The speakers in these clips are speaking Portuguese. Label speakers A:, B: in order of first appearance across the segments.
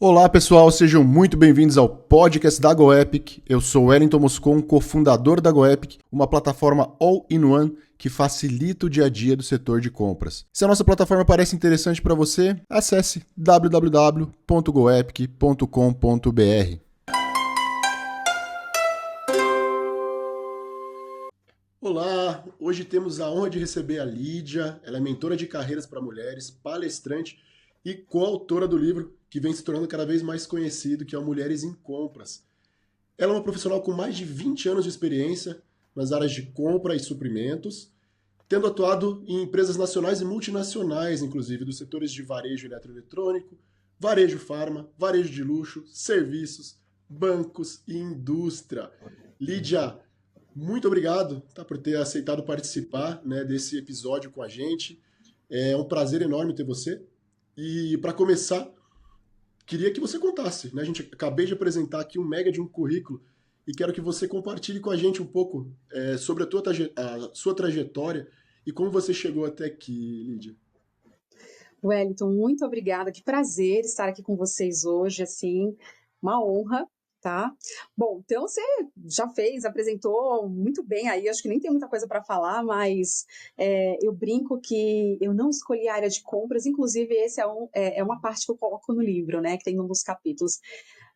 A: Olá pessoal, sejam muito bem-vindos ao podcast da GoEpic. Eu sou Wellington Moscon, cofundador da GoEpic, uma plataforma all-in-one que facilita o dia a dia do setor de compras. Se a nossa plataforma parece interessante para você, acesse www.goepic.com.br. Olá, hoje temos a honra de receber a Lídia. Ela é mentora de carreiras para mulheres, palestrante e coautora do livro que vem se tornando cada vez mais conhecido, que é o Mulheres em Compras. Ela é uma profissional com mais de 20 anos de experiência nas áreas de compra e suprimentos, tendo atuado em empresas nacionais e multinacionais, inclusive dos setores de varejo eletroeletrônico, varejo farma, varejo de luxo, serviços, bancos e indústria. Lídia, muito obrigado, tá, por ter aceitado participar, né, desse episódio com a gente. É um prazer enorme ter você. E para começar, queria que você contasse, né? A gente acabei de apresentar aqui um mega de um currículo e quero que você compartilhe com a gente um pouco sobre a sua trajetória e como você chegou até aqui, Lídia.
B: Wellington, muito obrigada. Que prazer estar aqui com vocês hoje, assim, uma honra, tá? Bom, então você já apresentou muito bem aí, acho que nem tem muita coisa para falar, mas eu brinco que eu não escolhi a área de compras, inclusive esse é uma parte que eu coloco no livro, né, que tem um dos capítulos.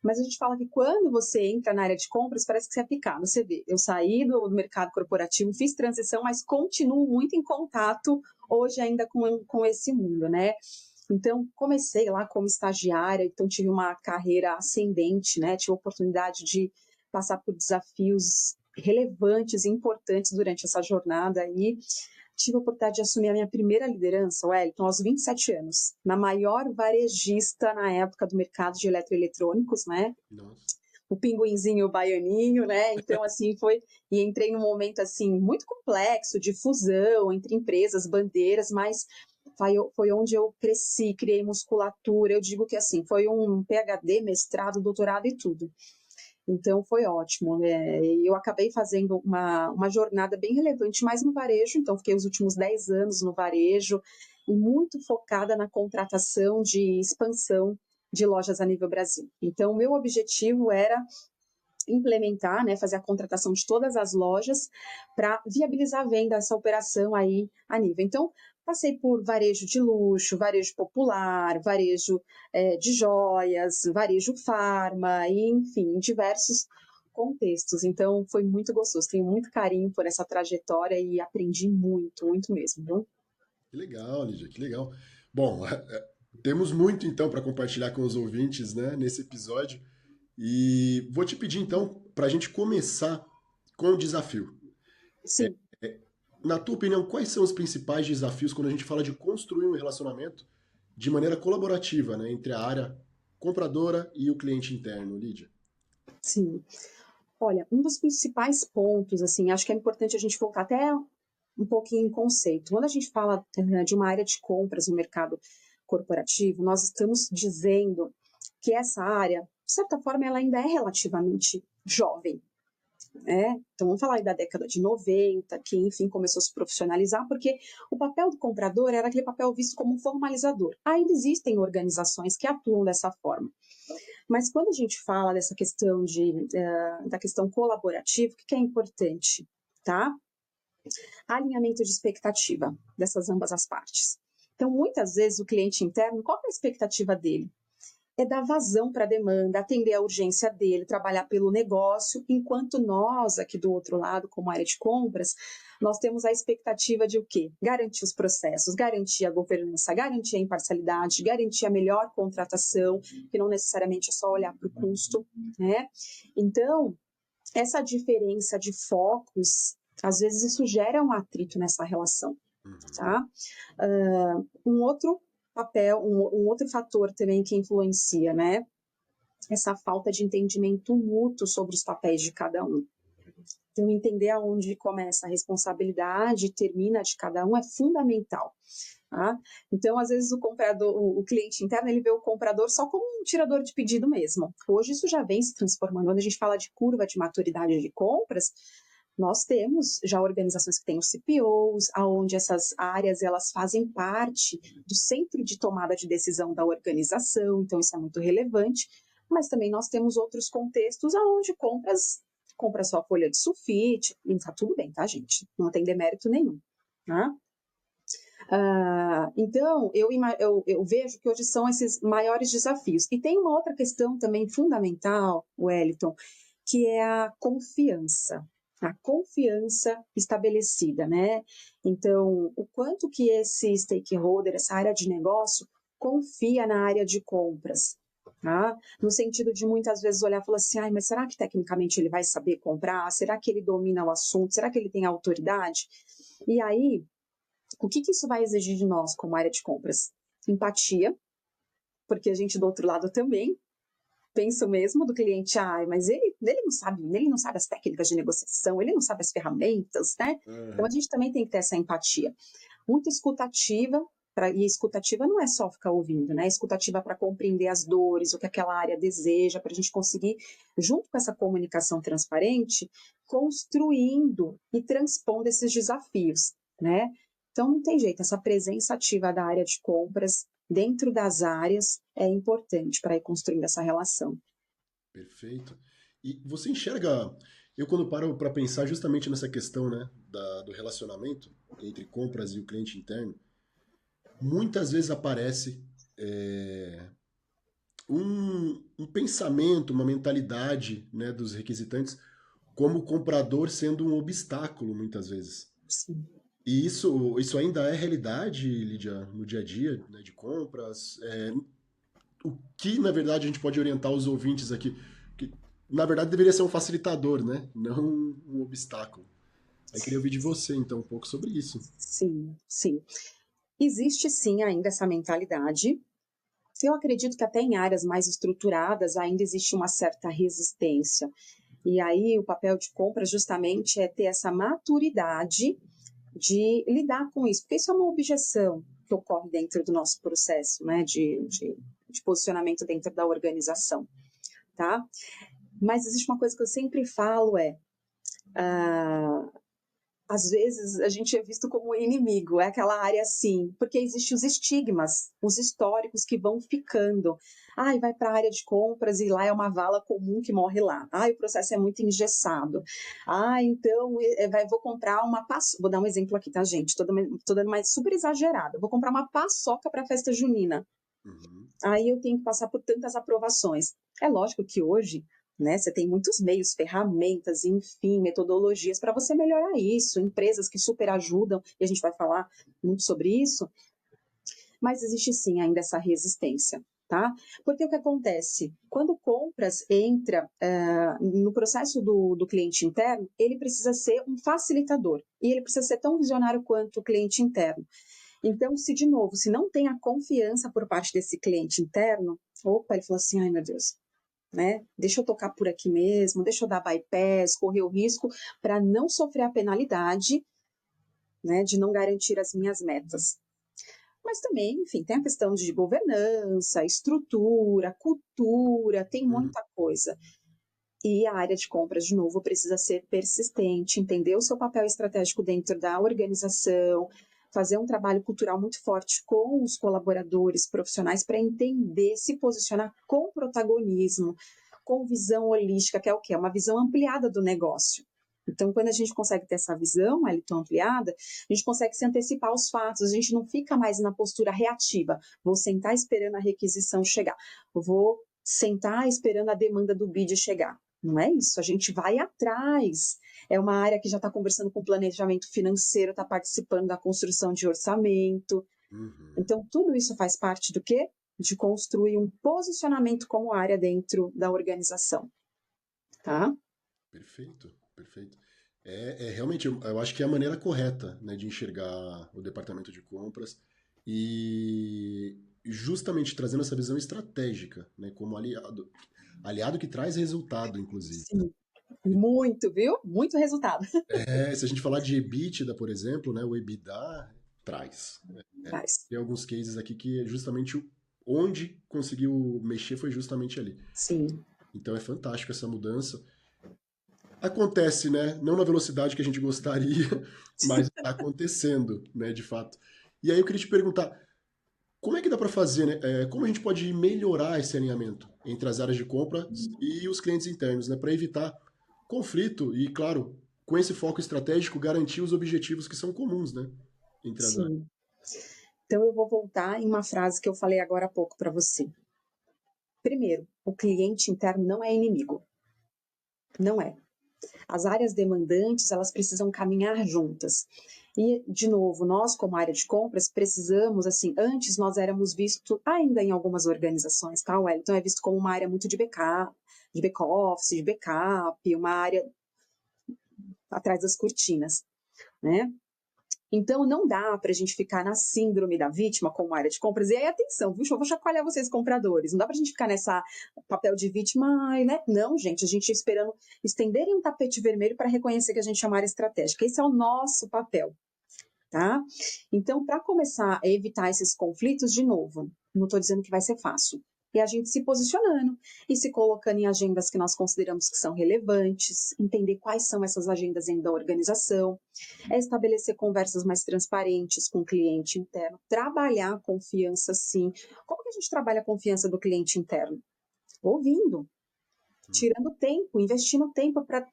B: Mas a gente fala que quando você entra na área de compras, parece que você é picado. Você vê, eu saí do mercado corporativo, fiz transição, mas continuo muito em contato hoje ainda com esse mundo, né? Então, comecei lá como estagiária, então tive uma carreira ascendente, né? Tive a oportunidade de passar por desafios relevantes e importantes durante essa jornada aí. Tive a oportunidade de assumir a minha primeira liderança, Wellington, aos 27 anos, na maior varejista na época do mercado de eletroeletrônicos, né?
A: Nossa.
B: O pinguinzinho, o baianinho, né? Então, assim, e entrei num momento, assim, muito complexo de fusão entre empresas, bandeiras, mas foi onde eu cresci, criei musculatura, eu digo que, assim, foi um PhD, mestrado, doutorado e tudo. Então, foi ótimo, né? Eu acabei fazendo uma jornada bem relevante, mais no varejo, então fiquei os últimos 10 anos no varejo, e muito focada na contratação de expansão de lojas a nível Brasil. Então, o meu objetivo era implementar, né, fazer a contratação de todas as lojas para viabilizar a venda dessa operação aí a nível. Então, passei por varejo de luxo, varejo popular, varejo de joias, varejo farma, e, enfim, em diversos contextos. Então, foi muito gostoso. Tenho muito carinho por essa trajetória e aprendi muito, muito mesmo, viu?
A: Que legal, Lídia, que legal. Bom, temos muito então para compartilhar com os ouvintes, né, nesse episódio. E vou te pedir então para a gente começar com o desafio.
B: Sim.
A: Na tua opinião, quais são os principais desafios quando a gente fala de construir um relacionamento de maneira colaborativa, né, entre a área compradora e o cliente interno, Lídia?
B: Sim. Olha, um dos principais pontos, assim, acho que é importante a gente voltar até um pouquinho em conceito. Quando a gente fala de uma área de compras no mercado corporativo, nós estamos dizendo que essa área, de certa forma, ela ainda é relativamente jovem, né? Então, vamos falar aí da década de 90, que, enfim, começou a se profissionalizar, porque o papel do comprador era aquele papel visto como um formalizador. Ainda existem organizações que atuam dessa forma. Mas quando a gente fala dessa questão da questão colaborativa, o que é importante, tá? Alinhamento de expectativa dessas ambas as partes. Então, muitas vezes, o cliente interno, qual é a expectativa dele? É dar vazão para a demanda, atender a urgência dele, trabalhar pelo negócio, enquanto nós, aqui do outro lado, como área de compras, nós temos a expectativa de o quê? Garantir os processos, garantir a governança, garantir a imparcialidade, garantir a melhor contratação, que não necessariamente é só olhar para o custo, né? Então, essa diferença de focos, às vezes isso gera um atrito nessa relação,
A: Uhum.
B: tá? Um outro papel, um outro fator também que influencia, né? Essa falta de entendimento mútuo sobre os papéis de cada um. Então, entender aonde começa a responsabilidade e termina de cada um é fundamental. Tá? Então, às vezes, o cliente interno, ele vê o comprador só como um tirador de pedido mesmo. Hoje, isso já vem se transformando. Quando a gente fala de curva de maturidade de compras, Nós temos já organizações que têm os CPOs, aonde essas áreas elas fazem parte do centro de tomada de decisão da organização, então isso é muito relevante, mas também nós temos outros contextos aonde compra só folha de sulfite, e tá tudo bem, tá, gente? Não tem demérito nenhum, tá? Então, eu vejo que hoje são esses maiores desafios. E tem uma outra questão também fundamental, Wellington, que é a confiança estabelecida, né? Então, o quanto que esse stakeholder, essa área de negócio, confia na área de compras, tá? No sentido de muitas vezes olhar e falar assim, ai, mas será que tecnicamente ele vai saber comprar? Será que ele domina o assunto? Será que ele tem autoridade? E aí, o que isso vai exigir de nós como área de compras? Empatia, porque a gente do outro lado também pensa o mesmo do cliente, mas ele não sabe as técnicas de negociação, ele não sabe as ferramentas, né? Então a gente também tem que ter essa empatia. Muita escutativa, e escutativa não é só ficar ouvindo, né? Escutativa para compreender as dores, o que aquela área deseja, para a gente conseguir, junto com essa comunicação transparente, construindo e transpondo esses desafios, né? Então não tem jeito, essa presença ativa da área de compras dentro das áreas é importante para ir construindo essa relação.
A: Perfeito. E você enxerga, eu quando paro para pensar justamente nessa questão, né, do relacionamento entre compras e o cliente interno, muitas vezes aparece um pensamento, uma mentalidade, né, dos requisitantes como o comprador sendo um obstáculo, muitas vezes.
B: Sim.
A: E isso ainda é realidade, Lídia, no dia a dia, né, de compras. O que, na verdade, a gente pode orientar os ouvintes aqui? Que, na verdade, deveria ser um facilitador, né? Não um obstáculo. Aí queria ouvir de você, então, um pouco sobre isso.
B: Sim, sim. Existe sim ainda essa mentalidade. Eu acredito que até em áreas mais estruturadas ainda existe uma certa resistência. E aí o papel de compra justamente é ter essa maturidade de lidar com isso, porque isso é uma objeção que ocorre dentro do nosso processo, né, de posicionamento dentro da organização, tá? Mas existe uma coisa que eu sempre falo às vezes a gente é visto como inimigo, é aquela área assim, porque existem os estigmas, os históricos que vão ficando. Vai para a área de compras e lá é uma vala comum que morre lá. O processo é muito engessado. Então vou comprar uma paçoca. Vou dar um exemplo aqui, tá, gente? Tô dando mais super exagerada. Vou comprar uma paçoca para a festa junina.
A: Uhum.
B: Aí eu tenho que passar por tantas aprovações. É lógico que hoje, né, você tem muitos meios, ferramentas, enfim, metodologias para você melhorar isso, empresas que super ajudam, e a gente vai falar muito sobre isso, mas existe sim ainda essa resistência, tá? Porque o que acontece? Quando compras entra no processo do cliente interno, ele precisa ser um facilitador, e ele precisa ser tão visionário quanto o cliente interno. Então, de novo, se não tem a confiança por parte desse cliente interno, ele falou assim, ai meu Deus, né? Deixa eu tocar por aqui mesmo, deixa eu dar bypass, correr o risco para não sofrer a penalidade, né, de não garantir as minhas metas. Mas também, enfim, tem a questão de governança, estrutura, cultura, tem muita coisa. E a área de compras, de novo, precisa ser persistente, entender o seu papel estratégico dentro da organização, fazer um trabalho cultural muito forte com os colaboradores profissionais para entender, se posicionar com protagonismo, com visão holística, que é o quê? É uma visão ampliada do negócio. Então, quando a gente consegue ter essa visão, tão ampliada, a gente consegue se antecipar aos fatos, a gente não fica mais na postura reativa. Vou sentar esperando a requisição chegar. Vou sentar esperando a demanda do bid chegar. Não é isso, a gente vai atrás. É uma área que já está conversando com o planejamento financeiro, está participando da construção de orçamento.
A: Uhum.
B: Então, tudo isso faz parte do quê? De construir um posicionamento como área dentro da organização. Tá?
A: Perfeito, perfeito. Realmente, eu acho que é a maneira correta, né, de enxergar o departamento de compras e justamente trazendo essa visão estratégica, né, como aliado que traz resultado, inclusive.
B: Sim, muito, viu? Muito resultado.
A: Se a gente falar de EBITDA, por exemplo, né, o EBITDA traz.
B: Traz.
A: Tem alguns cases aqui que é justamente onde conseguiu mexer foi justamente ali.
B: Sim.
A: Então é fantástico essa mudança. acontece, né? Não na velocidade que a gente gostaria, mas está acontecendo, né, de fato. E aí eu queria te perguntar, como é que dá para fazer, né? Como a gente pode melhorar esse alinhamento entre as áreas de compra e os clientes internos, né? Para evitar conflito e, claro, com esse foco estratégico, garantir os objetivos que são comuns, né? Entre as áreas.
B: Sim. Então, eu vou voltar em uma frase que eu falei agora há pouco para você. Primeiro, o cliente interno não é inimigo. Não é. As áreas demandantes, elas precisam caminhar juntas. E, de novo, nós, como área de compras, precisamos, assim, antes nós éramos vistos, ainda em algumas organizações, tá, Wellington? É visto como uma área muito de back-office, de backup, uma área atrás das cortinas, né? Então, não dá para a gente ficar na síndrome da vítima como área de compras. E aí, atenção, viu? Eu vou chacoalhar vocês, compradores. Não dá para a gente ficar nessa papel de vítima, ai, né? Não, gente, a gente esperando estenderem um tapete vermelho para reconhecer que a gente é uma área estratégica. Esse é o nosso papel, tá? Então, para começar a evitar esses conflitos, de novo, não estou dizendo que vai ser fácil. E a gente se posicionando e se colocando em agendas que nós consideramos que são relevantes, entender quais são essas agendas dentro da organização, estabelecer conversas mais transparentes com o cliente interno, trabalhar a confiança, sim. Como que a gente trabalha a confiança do cliente interno? Ouvindo, tirando tempo, investindo tempo para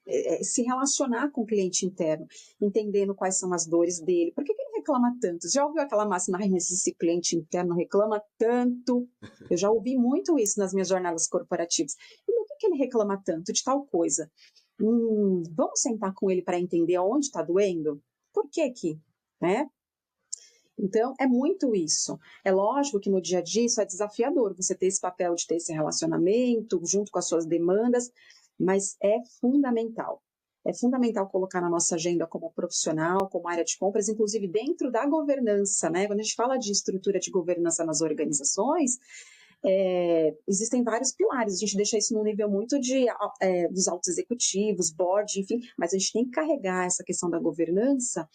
B: se relacionar com o cliente interno, entendendo quais são as dores dele. Por que ele reclama tanto? Já ouviu aquela máxima, ai, mas esse cliente interno reclama tanto? Eu já ouvi muito isso nas minhas jornadas corporativas. E por que ele reclama tanto de tal coisa? Vamos sentar com ele para entender onde está doendo? Por que que, né? Então, é muito isso. É lógico que no dia a dia isso é desafiador, você ter esse papel de ter esse relacionamento junto com as suas demandas, mas é fundamental. É fundamental colocar na nossa agenda como profissional, como área de compras, inclusive dentro da governança, né? Quando a gente fala de estrutura de governança nas organizações, existem vários pilares. A gente deixa isso no nível muito dos altos executivos, board, enfim, mas a gente tem que carregar essa questão da governança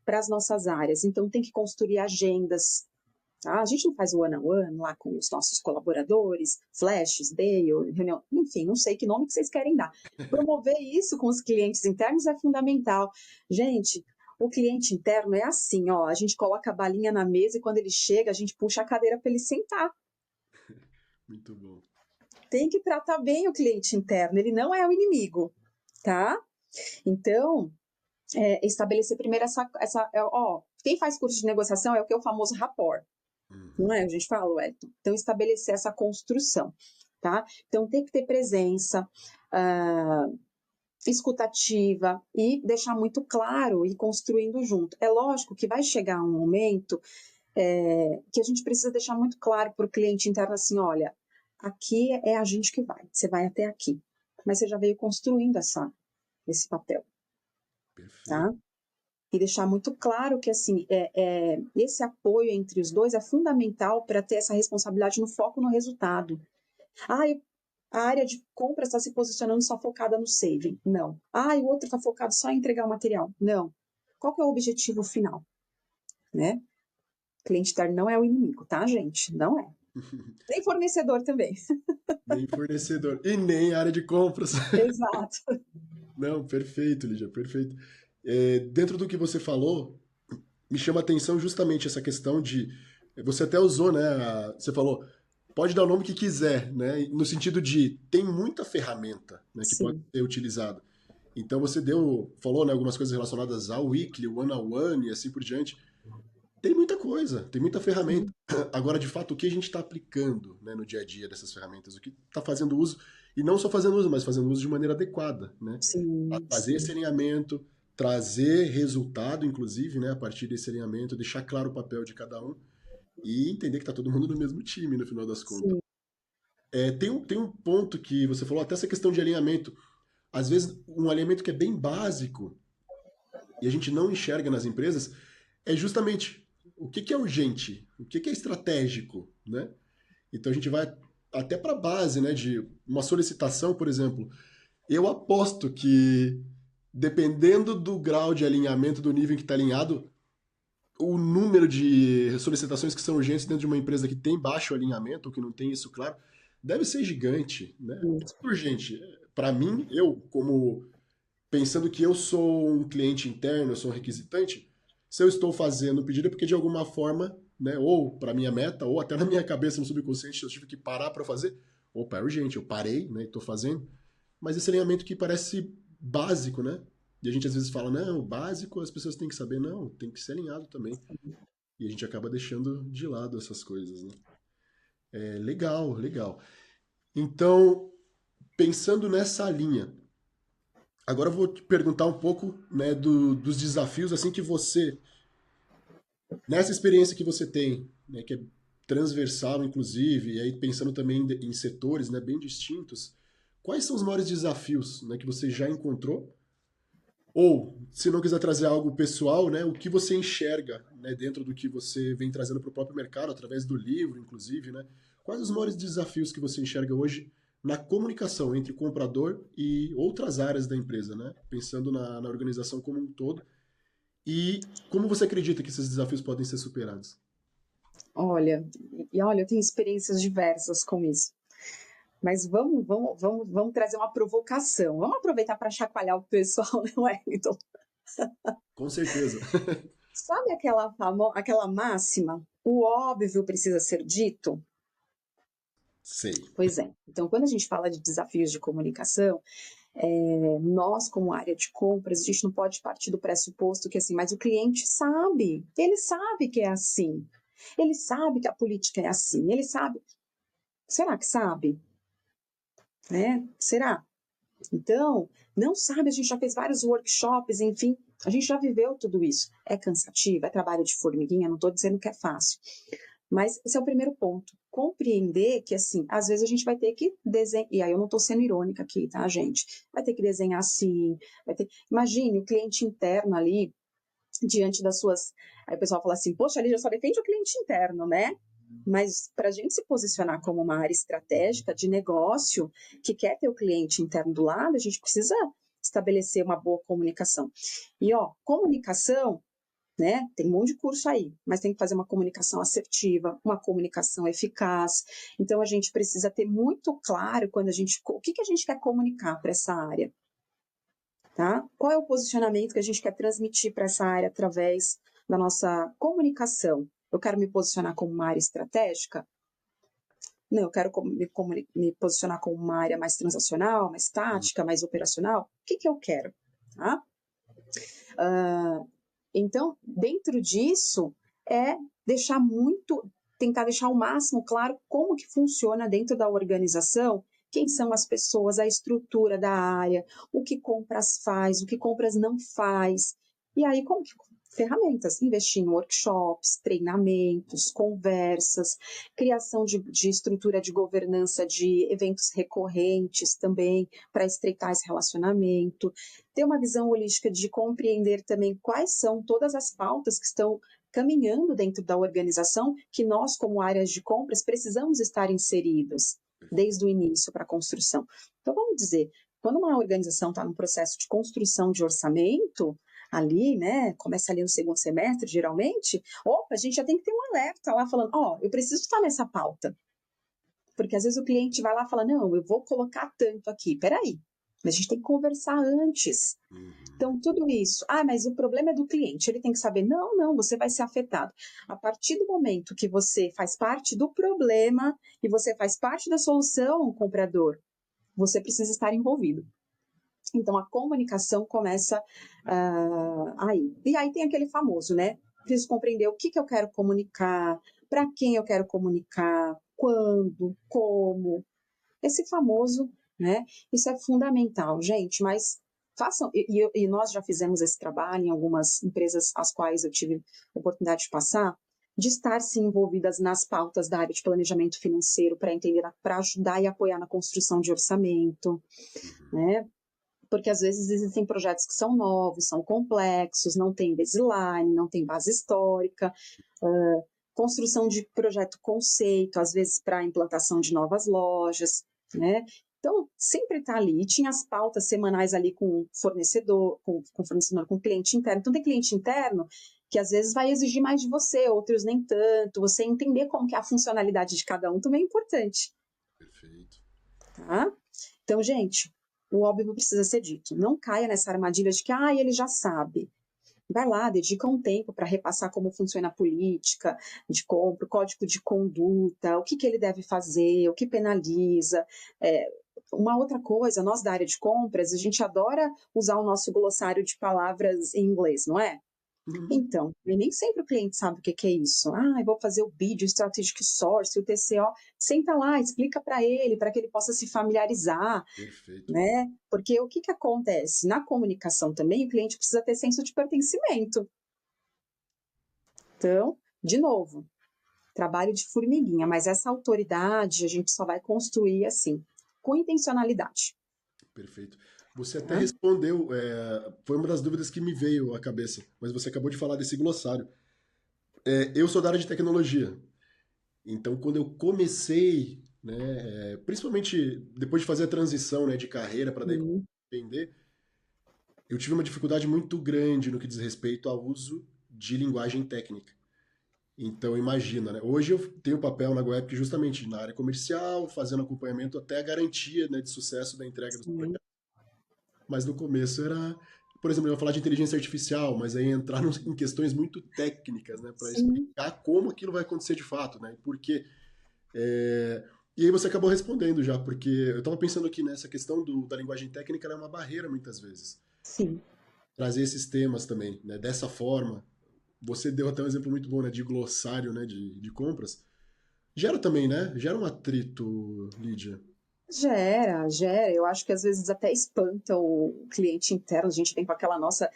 B: para as nossas áreas. Então, tem que construir agendas. Tá? A gente não faz o one-on-one lá com os nossos colaboradores, flashes, day, reunião, enfim, não sei que nome que vocês querem dar. Promover isso com os clientes internos é fundamental. Gente, o cliente interno é assim, ó, a gente coloca a balinha na mesa e quando ele chega, a gente puxa a cadeira para ele sentar.
A: Muito bom.
B: Tem que tratar bem o cliente interno, ele não é o inimigo, tá? Então, estabelecer primeiro quem faz curso de negociação é o famoso rapport, não é? A gente fala, Wellington. Então, estabelecer essa construção, tá? Então, tem que ter presença, escutativa e deixar muito claro e construindo junto. É lógico que vai chegar um momento que a gente precisa deixar muito claro para o cliente interno assim, olha, aqui é a gente que vai, você vai até aqui, mas você já veio construindo esse papel,
A: Perfeito.
B: tá? E deixar muito claro que assim, esse apoio entre os dois é fundamental para ter essa responsabilidade no foco no resultado. A área de compra está se posicionando só focada no saving. Não. O outro está focado só em entregar o material. Não. Qual que é o objetivo final? Né? Cliente interno não é o inimigo, tá, gente? Não é. Nem fornecedor também.
A: Nem fornecedor e nem área de compras.
B: Exato.
A: Não, perfeito, Lígia, perfeito. Dentro do que você falou, me chama a atenção justamente essa questão de. Você até usou, né? Você falou, pode dar o nome que quiser, né? No sentido de tem muita ferramenta, né, que pode
B: Sim.
A: ser utilizada. Então você falou, né, algumas coisas relacionadas ao weekly, one-on-one e assim por diante. Tem muita coisa, tem muita ferramenta.
B: Sim.
A: Agora, de fato, o que a gente está aplicando, né, no dia a dia dessas ferramentas, o que está fazendo uso, e não só fazendo uso, mas fazendo uso de maneira adequada, né? A
B: Sim.
A: fazer esse
B: Sim.
A: alinhamento, trazer resultado, inclusive, né, a partir desse alinhamento, deixar claro o papel de cada um e entender que está todo mundo no mesmo time, no final das contas.
B: Sim.
A: Tem um ponto que você falou, até essa questão de alinhamento. Às vezes, um alinhamento que é bem básico e a gente não enxerga nas empresas é justamente o que é urgente, o que é estratégico, né? Então a gente vai até para a base, né, de uma solicitação, por exemplo. Eu aposto que dependendo do grau de alinhamento, do nível em que está alinhado, o número de solicitações que são urgentes dentro de uma empresa que tem baixo alinhamento, ou que não tem isso claro, deve ser gigante, né?
B: Sim.
A: Urgente. Para mim, eu como pensando que eu sou um cliente interno, eu sou um requisitante, se eu estou fazendo o pedido é porque de alguma forma, né, ou para minha meta, ou até na minha cabeça, no subconsciente, eu tive que parar para fazer. Opa, é urgente, eu parei, né, e estou fazendo. Mas esse alinhamento que parece básico, né? E a gente às vezes fala, não, o básico as pessoas têm que saber. Não, tem que ser alinhado também. E a gente acaba deixando de lado essas coisas, né? É legal, legal. Então, pensando nessa linha, agora eu vou te perguntar um pouco, né, dos desafios assim que você, nessa experiência que você tem, né, que é transversal inclusive, e aí pensando também em setores, né, bem distintos, quais são os maiores desafios, né, que você já encontrou? Ou, se não quiser trazer algo pessoal, né, o que você enxerga, né, dentro do que você vem trazendo para o próprio mercado, através do livro, inclusive, né? Quais os maiores desafios que você enxerga hoje na comunicação entre o comprador e outras áreas da empresa, né? Pensando na organização como um todo. E como você acredita que esses desafios podem ser superados?
B: Olha, olha, eu tenho experiências diversas com isso. Mas vamos trazer uma provocação. Vamos aproveitar para chacoalhar o pessoal, não é, então?
A: Com certeza.
B: Sabe aquela máxima? O óbvio precisa ser dito?
A: Sei.
B: Pois é. Então, quando a gente fala de desafios de comunicação, nós, como área de compras, a gente não pode partir do pressuposto que assim, mas o cliente sabe, ele sabe que é assim, ele sabe que a política é assim, ele sabe. Será que sabe? Né? Será? Então, não sabe, a gente já fez vários workshops, enfim, a gente já viveu tudo isso. É cansativo, é trabalho de formiguinha, não estou dizendo que é fácil. Mas esse é o primeiro ponto. Compreender que, assim, às vezes a gente vai ter que desenhar. E aí eu não estou sendo irônica aqui, tá, gente? Vai ter que desenhar assim. Imagine o cliente interno ali, diante das suas. Aí o pessoal fala assim: poxa, ali já só defende o cliente interno, né? Mas para a gente se posicionar como uma área estratégica de negócio que quer ter o cliente interno do lado, a gente precisa estabelecer uma boa comunicação. E ó, comunicação, né? Tem um monte de curso aí, mas tem que fazer uma comunicação assertiva, uma comunicação eficaz. Então a gente precisa ter muito claro quando o que a gente quer comunicar para essa área, tá? Qual é o posicionamento que a gente quer transmitir para essa área através da nossa comunicação? Eu quero me posicionar como uma área estratégica? Não, eu quero me posicionar como uma área mais transacional, mais tática, mais operacional. O que eu quero? Tá? Então, dentro disso, é tentar deixar ao máximo claro como que funciona dentro da organização, quem são as pessoas, a estrutura da área, o que compras faz, o que compras não faz. E aí, como que ferramentas, investir em workshops, treinamentos, conversas, criação de estrutura de governança de eventos recorrentes também, para estreitar esse relacionamento, ter uma visão holística de compreender também quais são todas as pautas que estão caminhando dentro da organização, que nós, como áreas de compras, precisamos estar inseridos desde o início para a construção. Então, vamos dizer, quando uma organização está no processo de construção de orçamento, ali, né, começa ali no segundo semestre, geralmente, opa, a gente já tem que ter um alerta lá falando, ó, eu preciso estar nessa pauta. Porque às vezes o cliente vai lá e fala, não, eu vou colocar tanto aqui, peraí, mas a gente tem que conversar antes.
A: Uhum.
B: Então, tudo isso. Ah, mas o problema é do cliente. Ele tem que saber. Não, não, você vai ser afetado. A partir do momento que você faz parte do problema e você faz parte da solução, comprador, você precisa estar envolvido. Então, a comunicação começa aí. E aí tem aquele famoso, né? Preciso compreender o que eu quero comunicar, para quem eu quero comunicar, quando, como. Esse famoso, né? Isso é fundamental, gente, mas façam, e nós já fizemos esse trabalho em algumas empresas às quais eu tive a oportunidade de passar, de estar se envolvidas nas pautas da área de planejamento financeiro para entender, para ajudar e apoiar na construção de orçamento,
A: Uhum.
B: né? Porque às vezes existem projetos que são novos, são complexos, não tem baseline, não tem base histórica, construção de projeto conceito, às vezes para a implantação de novas lojas, né? Então, sempre está ali. E tinha as pautas semanais ali com fornecedor, com fornecedor, com cliente interno. Então, tem cliente interno que às vezes vai exigir mais de você, outros nem tanto. Você entender como que é a funcionalidade de cada um também é importante,
A: Perfeito.
B: tá? Então, gente, o óbvio precisa ser dito. Não caia nessa armadilha de que, ele já sabe. Vai lá, dedica um tempo para repassar como funciona a política de compra, o código de conduta, o que ele deve fazer, o que penaliza. Uma outra coisa, nós da área de compras, a gente adora usar o nosso glossário de palavras em inglês, não é? Então, e nem sempre o cliente sabe o que é isso. Eu vou fazer o BID, o Strategic Source, o TCO. Senta lá, explica para que ele possa se familiarizar.
A: Perfeito.
B: Né? Porque o que acontece? Na comunicação também, o cliente precisa ter senso de pertencimento. Então, de novo, trabalho de formiguinha, mas essa autoridade a gente só vai construir assim, com intencionalidade.
A: Perfeito. Você até respondeu, foi uma das dúvidas que me veio à cabeça, mas você acabou de falar desse glossário. Eu sou da área de tecnologia, então quando eu comecei, né, principalmente depois de fazer a transição, né, de carreira para daí empreender, eu tive uma dificuldade muito grande no que diz respeito ao uso de linguagem técnica. Então imagina, né? Hoje eu tenho papel na Web justamente na área comercial, fazendo acompanhamento até a garantia, né, de sucesso da entrega dos projetos. Mas no começo era, por exemplo, eu ia falar de inteligência artificial, mas aí entrar em questões muito técnicas, né, para explicar como aquilo vai acontecer de fato, né? Porque e aí você acabou respondendo já, porque eu estava pensando aqui nessa questão da linguagem técnica, ela é uma barreira muitas vezes.
B: Sim.
A: Trazer esses temas também, né, dessa forma. Você deu até um exemplo muito bom, né, de glossário, né, de compras. Gera também, né? Gera um atrito, Lídia.
B: Gera. Eu acho que às vezes até espanta o cliente interno. A gente vem com aquela nossa.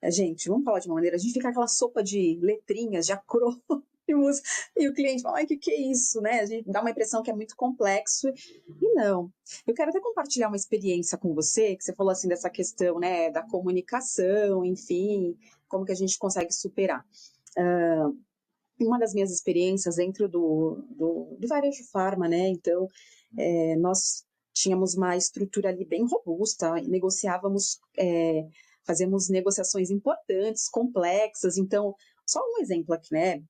B: Gente, vamos falar de uma maneira, a gente fica com aquela sopa de letrinhas, de acrônimos, e o cliente fala, que é isso, né? A gente dá uma impressão que é muito complexo, e não. Eu quero até compartilhar uma experiência com você, que você falou assim dessa questão, né, da comunicação, enfim, como que a gente consegue superar. Uma das minhas experiências dentro do varejo farma, né, então, nós tínhamos uma estrutura ali bem robusta, negociávamos, fazemos negociações importantes, complexas. Então, só um exemplo aqui, né?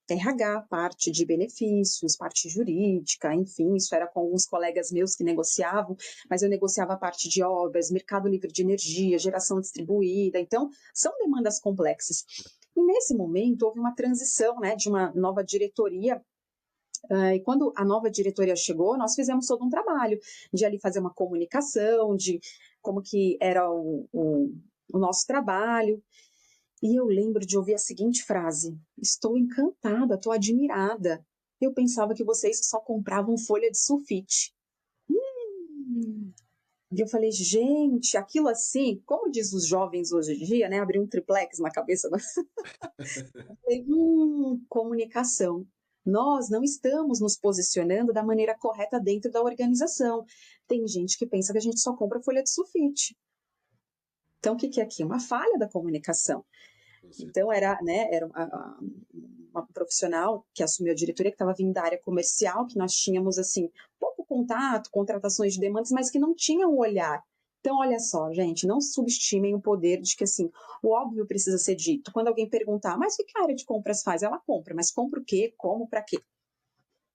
B: RH, parte de benefícios, parte jurídica, enfim, isso era com alguns colegas meus que negociavam, mas eu negociava a parte de obras, mercado livre de energia, geração distribuída. Então, são demandas complexas. E nesse momento houve uma transição, né, de uma nova diretoria. E quando a nova diretoria chegou, nós fizemos todo um trabalho de ali fazer uma comunicação, de como que era o nosso trabalho. E eu lembro de ouvir a seguinte frase: estou encantada, estou admirada. Eu pensava que vocês só compravam folha de sulfite. E eu falei, gente, aquilo assim, como diz os jovens hoje em dia, né? Abrir um triplex na cabeça. Eu falei, comunicação. Nós não estamos nos posicionando da maneira correta dentro da organização. Tem gente que pensa que a gente só compra folha de sulfite. Então, o que é aqui? Uma falha da comunicação. Então, era uma profissional que assumiu a diretoria, que estava vindo da área comercial, que nós tínhamos, assim, pouco contato, contratações de demandas, mas que não tinham o olhar. Então, olha só, gente, não subestimem o poder de que, assim, o óbvio precisa ser dito. Quando alguém perguntar, mas o que a área de compras faz? Ela compra, mas compra o quê? Como? Para quê?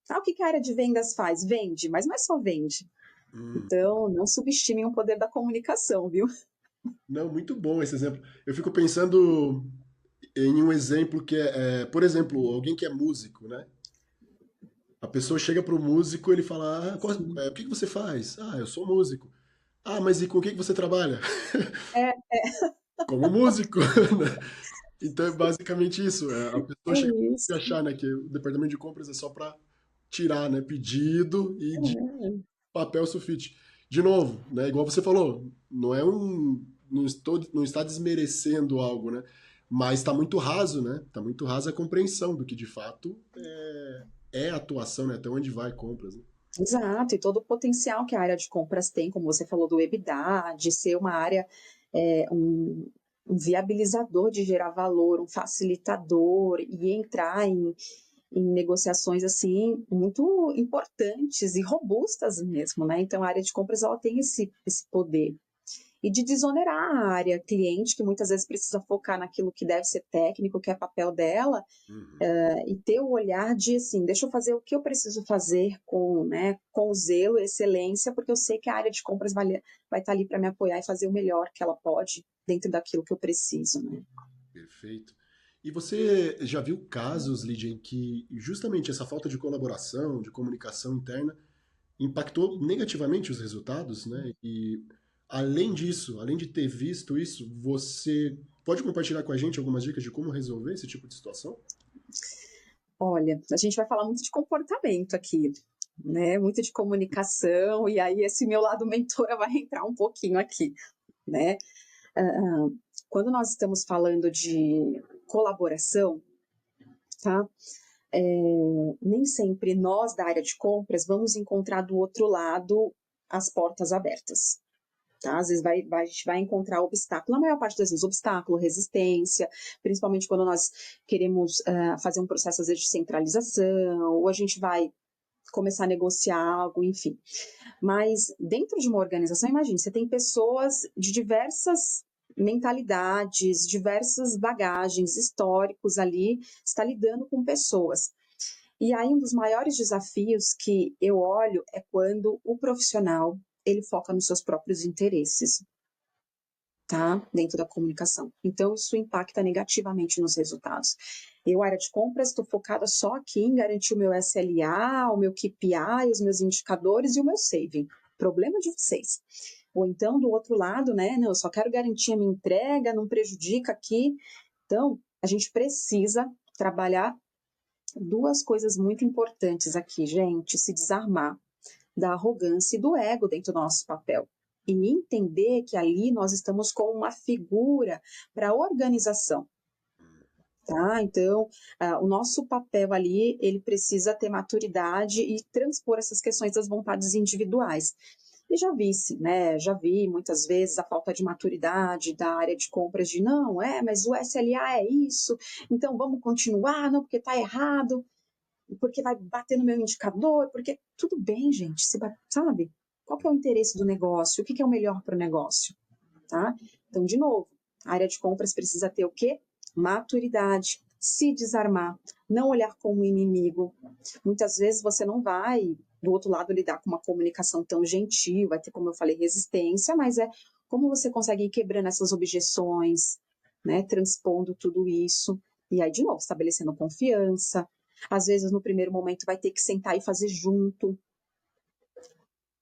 B: O que a área de vendas faz? Vende, mas não é só vende. Então, não subestimem o poder da comunicação, viu?
A: Não, muito bom esse exemplo. Eu fico pensando em um exemplo que por exemplo, alguém que é músico, né? A pessoa chega pro músico, ele fala, o que você faz? Ah, eu sou músico. Ah, mas e com o que você trabalha?
B: É,
A: Como músico, né? Então é basicamente isso. A pessoa chega
B: isso.
A: a achar, né, que o departamento de compras é só para tirar, né, pedido e de papel sulfite. De novo, né, igual você falou, não está desmerecendo algo, né? Mas está muito raso, né? Está muito rasa a compreensão do que de fato é a atuação, né? Até onde vai compras, né?
B: Exato, e todo o potencial que a área de compras tem, como você falou do EBITDA, de ser uma área, um viabilizador de gerar valor, um facilitador e entrar em negociações assim muito importantes e robustas mesmo, né? Então a área de compras ela tem esse poder. e de desonerar a área cliente, que muitas vezes precisa focar naquilo que deve ser técnico, que é papel dela, e ter o olhar de, assim, deixa eu fazer o que eu preciso fazer com, né, com zelo, excelência, porque eu sei que a área de compras vai estar ali para me apoiar e fazer o melhor que ela pode dentro daquilo que eu preciso, né?
A: Perfeito. E você já viu casos, Lídia, em que justamente essa falta de colaboração, de comunicação interna, impactou negativamente os resultados, né? E além disso, além de ter visto isso, você pode compartilhar com a gente algumas dicas de como resolver esse tipo de situação?
B: Olha, a gente vai falar muito de comportamento aqui, né? Muito de comunicação, e aí esse meu lado mentora vai entrar um pouquinho aqui, né? Quando nós estamos falando de colaboração, tá? Nem sempre nós da área de compras vamos encontrar do outro lado as portas abertas. Tá? Às vezes a gente vai encontrar obstáculo, na maior parte das vezes obstáculo, resistência, principalmente quando nós queremos fazer um processo às vezes de centralização, ou a gente vai começar a negociar algo, enfim. Mas dentro de uma organização, imagine, você tem pessoas de diversas mentalidades, diversas bagagens, históricos ali, está lidando com pessoas. E aí um dos maiores desafios que eu olho é quando o profissional ele foca nos seus próprios interesses, tá? Dentro da comunicação. Então isso impacta negativamente nos resultados. Eu, área de compras, estou focada só aqui em garantir o meu SLA, o meu KPI, os meus indicadores e o meu saving. Problema de vocês. Ou então, do outro lado, né? Não, eu só quero garantir a minha entrega, não prejudica aqui. Então, a gente precisa trabalhar duas coisas muito importantes aqui, gente: se desarmar da arrogância e do ego dentro do nosso papel. E entender que ali nós estamos com uma figura para a organização. Tá? Então, o nosso papel ali, ele precisa ter maturidade e transpor essas questões das vontades individuais. E já vi, sim, né? Já vi muitas vezes a falta de maturidade da área de compras de não, mas o SLA é isso, então vamos continuar, não, porque está errado, porque vai bater no meu indicador, porque tudo bem, gente, sabe? Qual que é o interesse do negócio? O que é o melhor para o negócio? Tá? Então, de novo, a área de compras precisa ter o quê? Maturidade, se desarmar, não olhar como inimigo. Muitas vezes você não vai, do outro lado, lidar com uma comunicação tão gentil, vai ter, como eu falei, resistência, mas é como você consegue ir quebrando essas objeções, né? Transpondo tudo isso. E aí, de novo, estabelecendo confiança. Às vezes, no primeiro momento, vai ter que sentar e fazer junto,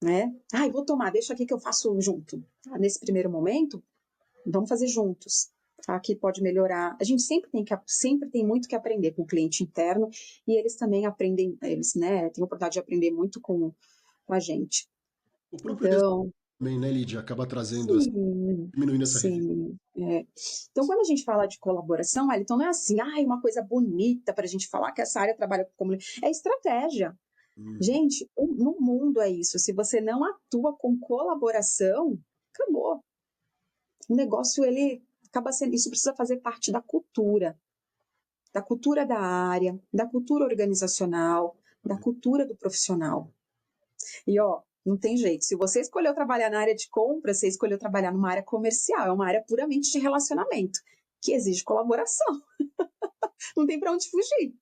B: né? Vou tomar, deixa aqui que eu faço junto. Nesse primeiro momento, vamos fazer juntos. Aqui pode melhorar. A gente sempre tem muito que aprender com o cliente interno, e eles também aprendem, eles, né, têm a oportunidade de aprender muito com a gente.
A: O próprio resultado
B: Então,
A: também, né, Lídia, acaba trazendo, assim,
B: sim,
A: diminuindo essa resistência.
B: sim. Então, quando a gente fala de colaboração, então não é assim, uma coisa bonita para a gente falar que essa área trabalha com comunicação. É estratégia. Gente, no mundo é isso. Se você não atua com colaboração, acabou. O negócio, ele acaba sendo, isso precisa fazer parte da cultura da área, da cultura organizacional, da cultura do profissional. E não tem jeito, se você escolheu trabalhar na área de compra, você escolheu trabalhar numa área comercial, é uma área puramente de relacionamento, que exige colaboração. Não tem para onde fugir.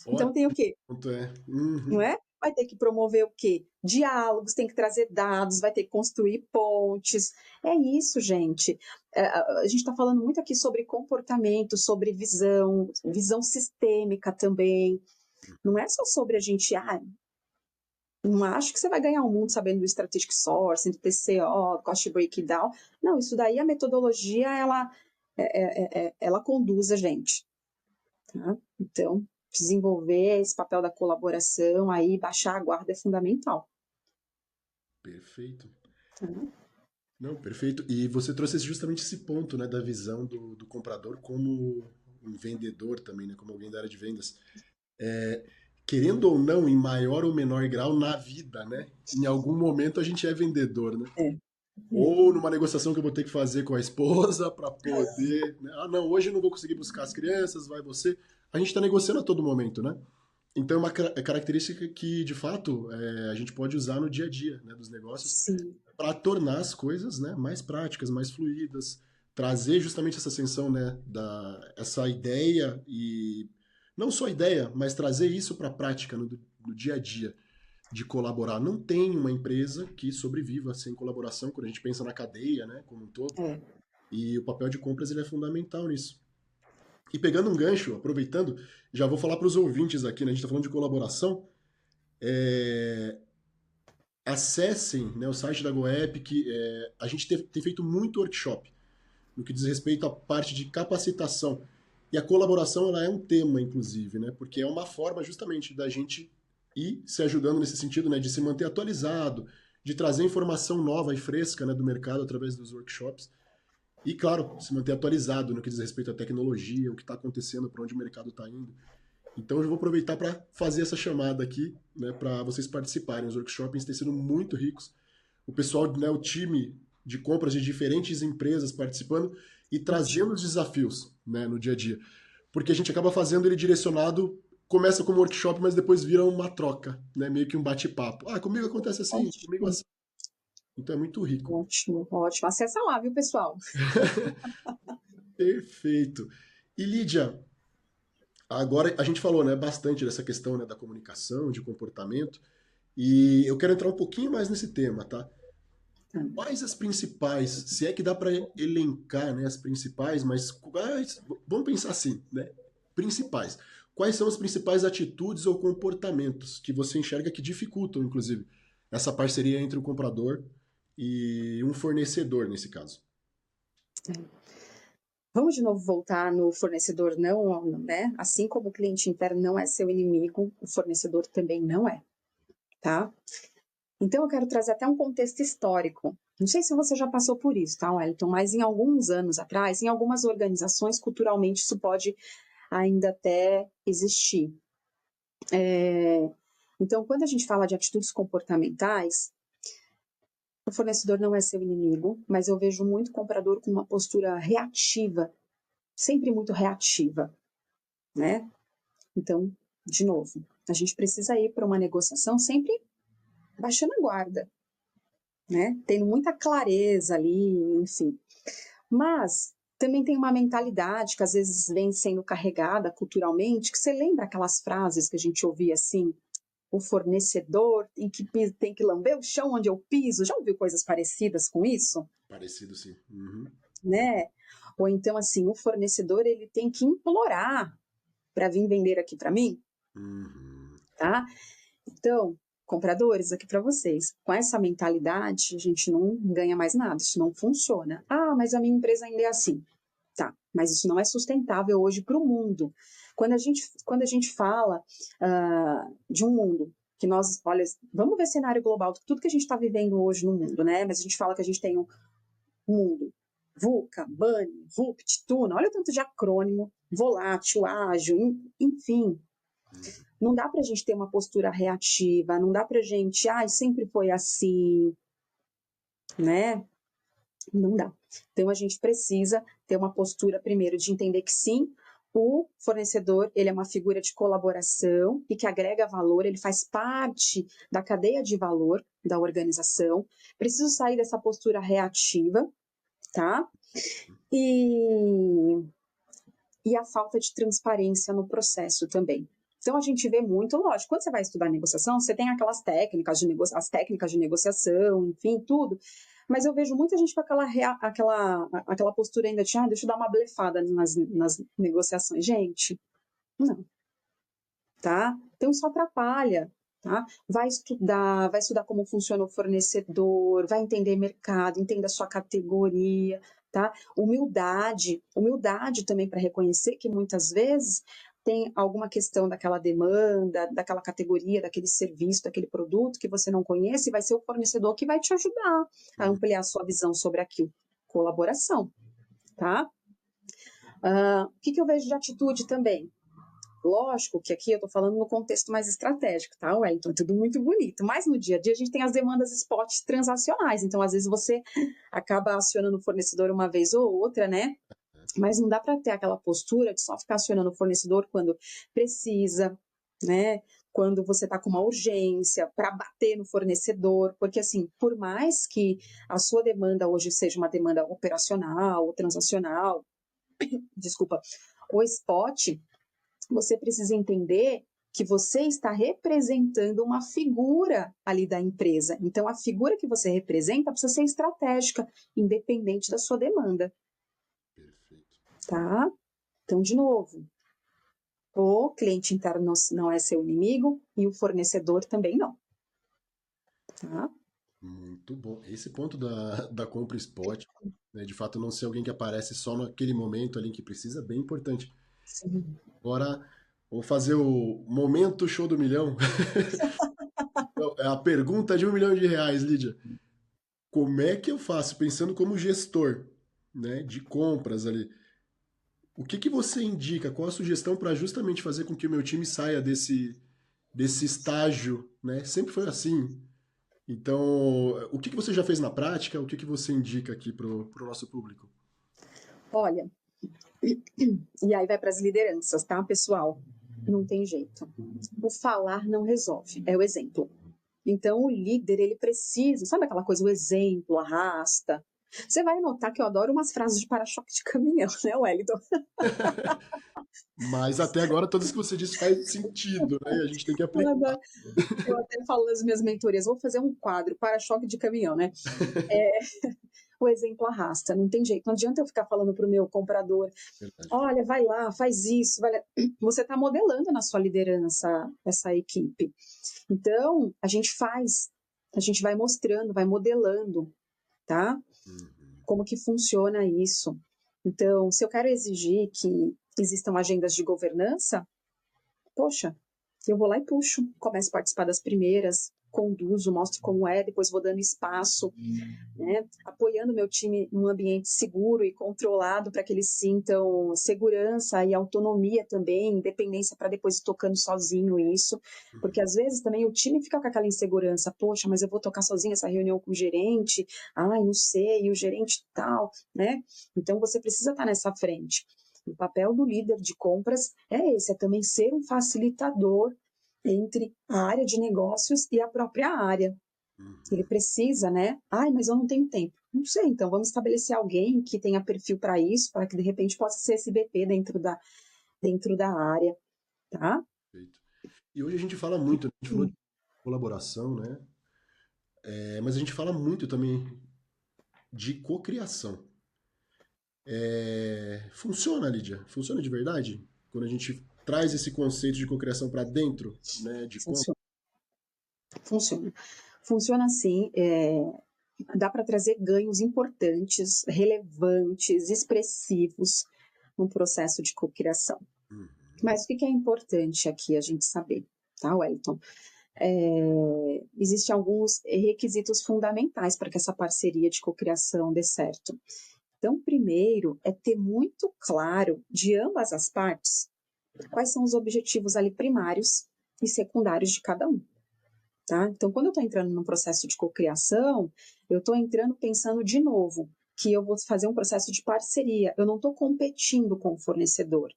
B: Então tem o quê?
A: Ponto é.
B: Não é? Vai ter que promover o quê? Diálogos, tem que trazer dados, vai ter que construir pontes. É isso, gente. A gente está falando muito aqui sobre comportamento, sobre visão sistêmica também. Não é só sobre a gente, não acho que você vai ganhar o mundo sabendo do Strategic Sourcing, do TCO, Cost Breakdown. Não, isso daí, a metodologia, ela conduz a gente. Tá? Então, desenvolver esse papel da colaboração, aí baixar a guarda é fundamental.
A: Perfeito.
B: Tá?
A: Não, perfeito. E você trouxe justamente esse ponto, né, da visão do comprador como um vendedor também, né, como alguém da área de vendas. Querendo ou não, em maior ou menor grau na vida, né, em algum momento a gente é vendedor, né?
B: É.
A: Ou numa negociação que eu vou ter que fazer com a esposa para poder, né? Não, hoje eu não vou conseguir buscar as crianças, vai você. A gente está negociando a todo momento, né? Então é uma característica que, de fato, a gente pode usar no dia a dia, né, dos negócios,
B: Sim.
A: para tornar as coisas, né, mais práticas, mais fluídas, trazer justamente essa ascensão, né, essa ideia e não só ideia, mas trazer isso para a prática no dia a dia de colaborar. Não tem uma empresa que sobreviva sem colaboração quando a gente pensa na cadeia, né, como um todo.
B: É.
A: E o papel de compras ele é fundamental nisso. E pegando um gancho, aproveitando, já vou falar para os ouvintes aqui, né, a gente está falando de colaboração. É, acessem, né, o site da GoEp, que a gente tem feito muito workshop no que diz respeito à parte de capacitação. E a colaboração ela é um tema, inclusive, né, porque é uma forma justamente da gente ir se ajudando nesse sentido, né, de se manter atualizado, de trazer informação nova e fresca, né, do mercado através dos workshops. E, claro, se manter atualizado no que diz respeito à tecnologia, o que está acontecendo, para onde o mercado está indo. Então, eu vou aproveitar para fazer essa chamada aqui, né, para vocês participarem. Os workshops têm sido muito ricos. O pessoal, né, o time de compras de diferentes empresas participando e trazendo os desafios, né, no dia a dia. Porque a gente acaba fazendo ele direcionado, começa como workshop, mas depois vira uma troca, né, meio que um bate-papo. Ah, comigo acontece assim, comigo
B: Ótimo,
A: assim. Então é muito rico.
B: ótimo, ótimo. Acessa lá, viu, pessoal?
A: Perfeito. E Lídia, agora a gente falou, né, bastante dessa questão, né, da comunicação, de comportamento, e eu quero entrar um pouquinho mais nesse tema, tá? Quais as principais, se é que dá para elencar, né, as principais, mas quais, vamos pensar assim, né? Principais. Quais são as principais atitudes ou comportamentos que você enxerga que dificultam, inclusive, essa parceria entre o comprador e um fornecedor, nesse caso?
B: Vamos de novo voltar no fornecedor não, né? Assim como o cliente interno não é seu inimigo, o fornecedor também não é, tá? Então eu quero trazer até um contexto histórico. Não sei se você já passou por isso, tá, Wellington? Mas em alguns anos atrás, em algumas organizações, culturalmente, isso pode ainda até existir. Então, quando a gente fala de atitudes comportamentais, o fornecedor não é seu inimigo, mas eu vejo muito comprador com uma postura reativa, sempre muito reativa, né? Então, de novo, a gente precisa ir para uma negociação sempre baixando a guarda, né? Tendo muita clareza ali, enfim. Mas também tem uma mentalidade que às vezes vem sendo carregada culturalmente, que você lembra aquelas frases que a gente ouvia assim, o fornecedor tem que lamber o chão onde eu piso. Já ouviu coisas parecidas com isso?
A: Parecido, sim. Uhum.
B: Né? Ou então assim, o fornecedor ele tem que implorar para vir vender aqui para mim,
A: Uhum.
B: tá? Então, compradores, aqui para vocês. Com essa mentalidade, a gente não ganha mais nada, isso não funciona. Ah, mas a minha empresa ainda é assim. Tá, mas isso não é sustentável hoje para o mundo. Quando a gente fala de um mundo que nós, olha, vamos ver cenário global, tudo que a gente está vivendo hoje no mundo, né? Mas a gente fala que a gente tem um mundo VUCA, BANI, VUPT, TUNA, olha o tanto de acrônimo, volátil, ágil, enfim. Não dá para a gente ter uma postura reativa, não dá para a gente, sempre foi assim, né? Não dá. Então a gente precisa ter uma postura primeiro de entender que sim, o fornecedor ele é uma figura de colaboração e que agrega valor, ele faz parte da cadeia de valor da organização. Preciso sair dessa postura reativa, tá? E, e a falta de transparência no processo também. Então a gente vê muito, lógico, quando você vai estudar negociação, você tem aquelas técnicas as técnicas de negociação, enfim, tudo. Mas eu vejo muita gente com aquela postura ainda de, deixa eu dar uma blefada nas negociações. Gente, não, tá? Então isso atrapalha, tá? Vai estudar como funciona o fornecedor, vai entender mercado, entenda a sua categoria, tá? Humildade também para reconhecer que muitas vezes tem alguma questão daquela demanda, daquela categoria, daquele serviço, daquele produto que você não conhece, e vai ser o fornecedor que vai te ajudar a
A: Uhum.
B: ampliar a sua visão sobre aquilo. Colaboração, tá? O que eu vejo de atitude também? Lógico que aqui eu estou falando no contexto mais estratégico, tá, Wellington? Tudo muito bonito. Mas no dia a dia a gente tem as demandas spot transacionais. Então, às vezes, você acaba acionando o fornecedor uma vez ou outra, né? Mas não dá para ter aquela postura de só ficar acionando o fornecedor quando precisa, né? quando você está com uma urgência para bater no fornecedor, porque assim, por mais que a sua demanda hoje seja uma demanda operacional, ou transacional, desculpa, ou spot, você precisa entender que você está representando uma figura ali da empresa. Então, a figura que você representa precisa ser estratégica, independente da sua demanda.
A: Perfeito.
B: Tá? Então, de novo, o cliente interno não é seu inimigo e o fornecedor também não. Tá?
A: Muito bom. Esse ponto da compra spot, né, de fato não ser alguém que aparece só naquele momento ali que precisa, é bem importante.
B: Sim.
A: Agora, vou fazer o momento show do milhão. Então, é a pergunta de R$ 1 milhão, Lídia. Como é que eu faço, pensando como gestor, né, de compras ali, o que que você indica? Qual a sugestão para justamente fazer com que o meu time saia desse estágio, né? Sempre foi assim. Então, o que que você já fez na prática? O que que você indica aqui pro nosso público?
B: Olha, e aí vai para as lideranças, tá, pessoal? Não tem jeito. O falar não resolve, é o exemplo. Então, o líder, ele precisa, sabe aquela coisa, o exemplo, arrasta. Você vai notar que eu adoro umas frases de para-choque de caminhão, né, Wellington?
A: Mas até agora, todas que você disse faz sentido, né? E a gente tem que
B: Eu
A: aplicar.
B: adoro. Eu até falo nas minhas mentorias, vou fazer um quadro, para-choque de caminhão, né? O exemplo arrasta, não tem jeito. Não adianta eu ficar falando para o meu comprador,
A: Verdade.
B: olha, vai lá, faz isso, vai lá. Você está modelando na sua liderança essa equipe. Então, a gente vai mostrando, vai modelando, tá?
A: Uhum.
B: Como que funciona isso. Então, se eu quero exigir que existam agendas de governança, poxa, eu vou lá e puxo, começo a participar das primeiras, conduzo, mostro como é, depois vou dando espaço, né, apoiando meu time num ambiente seguro e controlado para que eles sintam segurança e autonomia também, independência para depois ir tocando sozinho isso, porque às vezes também o time fica com aquela insegurança, poxa, mas eu vou tocar sozinho essa reunião com o gerente, ai, não sei, e o gerente tal, né? Então você precisa estar nessa frente. O papel do líder de compras é esse, é também ser um facilitador entre a área de negócios e a própria área. Ele
A: Uhum.
B: precisa, né? Ai, mas eu não tenho tempo. Não sei, então vamos estabelecer alguém que tenha perfil para isso, para que de repente possa ser esse BP dentro da área, tá?
A: Perfeito. E hoje a gente fala muito, né? A gente falou de colaboração, né? Mas a gente fala muito também de cocriação. Funciona, Lídia? Funciona de verdade? Quando a gente traz esse conceito de cocriação para dentro, né, de compra?
B: Funciona. Funciona. Funciona assim, dá para trazer ganhos importantes, relevantes, expressivos no processo de cocriação.
A: Uhum.
B: Mas o que é importante aqui a gente saber, tá, Wellington? Existem alguns requisitos fundamentais para que essa parceria de cocriação dê certo. Então, primeiro é ter muito claro de ambas as partes quais são os objetivos ali primários e secundários de cada um. Tá? Então, quando eu estou entrando num processo de cocriação, eu estou entrando pensando de novo que eu vou fazer um processo de parceria, eu não estou competindo com o fornecedor.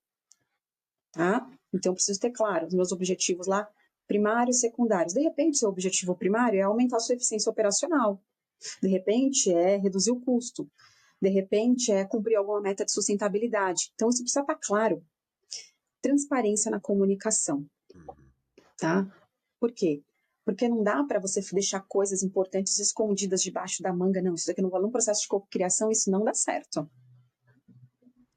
B: Tá? Então, eu preciso ter claro os meus objetivos lá, primários e secundários. De repente, seu objetivo primário é aumentar a sua eficiência operacional. De repente, é reduzir o custo. De repente, é cumprir alguma meta de sustentabilidade. Então, isso precisa estar claro. Transparência na comunicação,
A: Uhum.
B: tá? Por quê? Porque não dá para você deixar coisas importantes escondidas debaixo da manga, não. Isso aqui num processo de cocriação, isso não dá certo.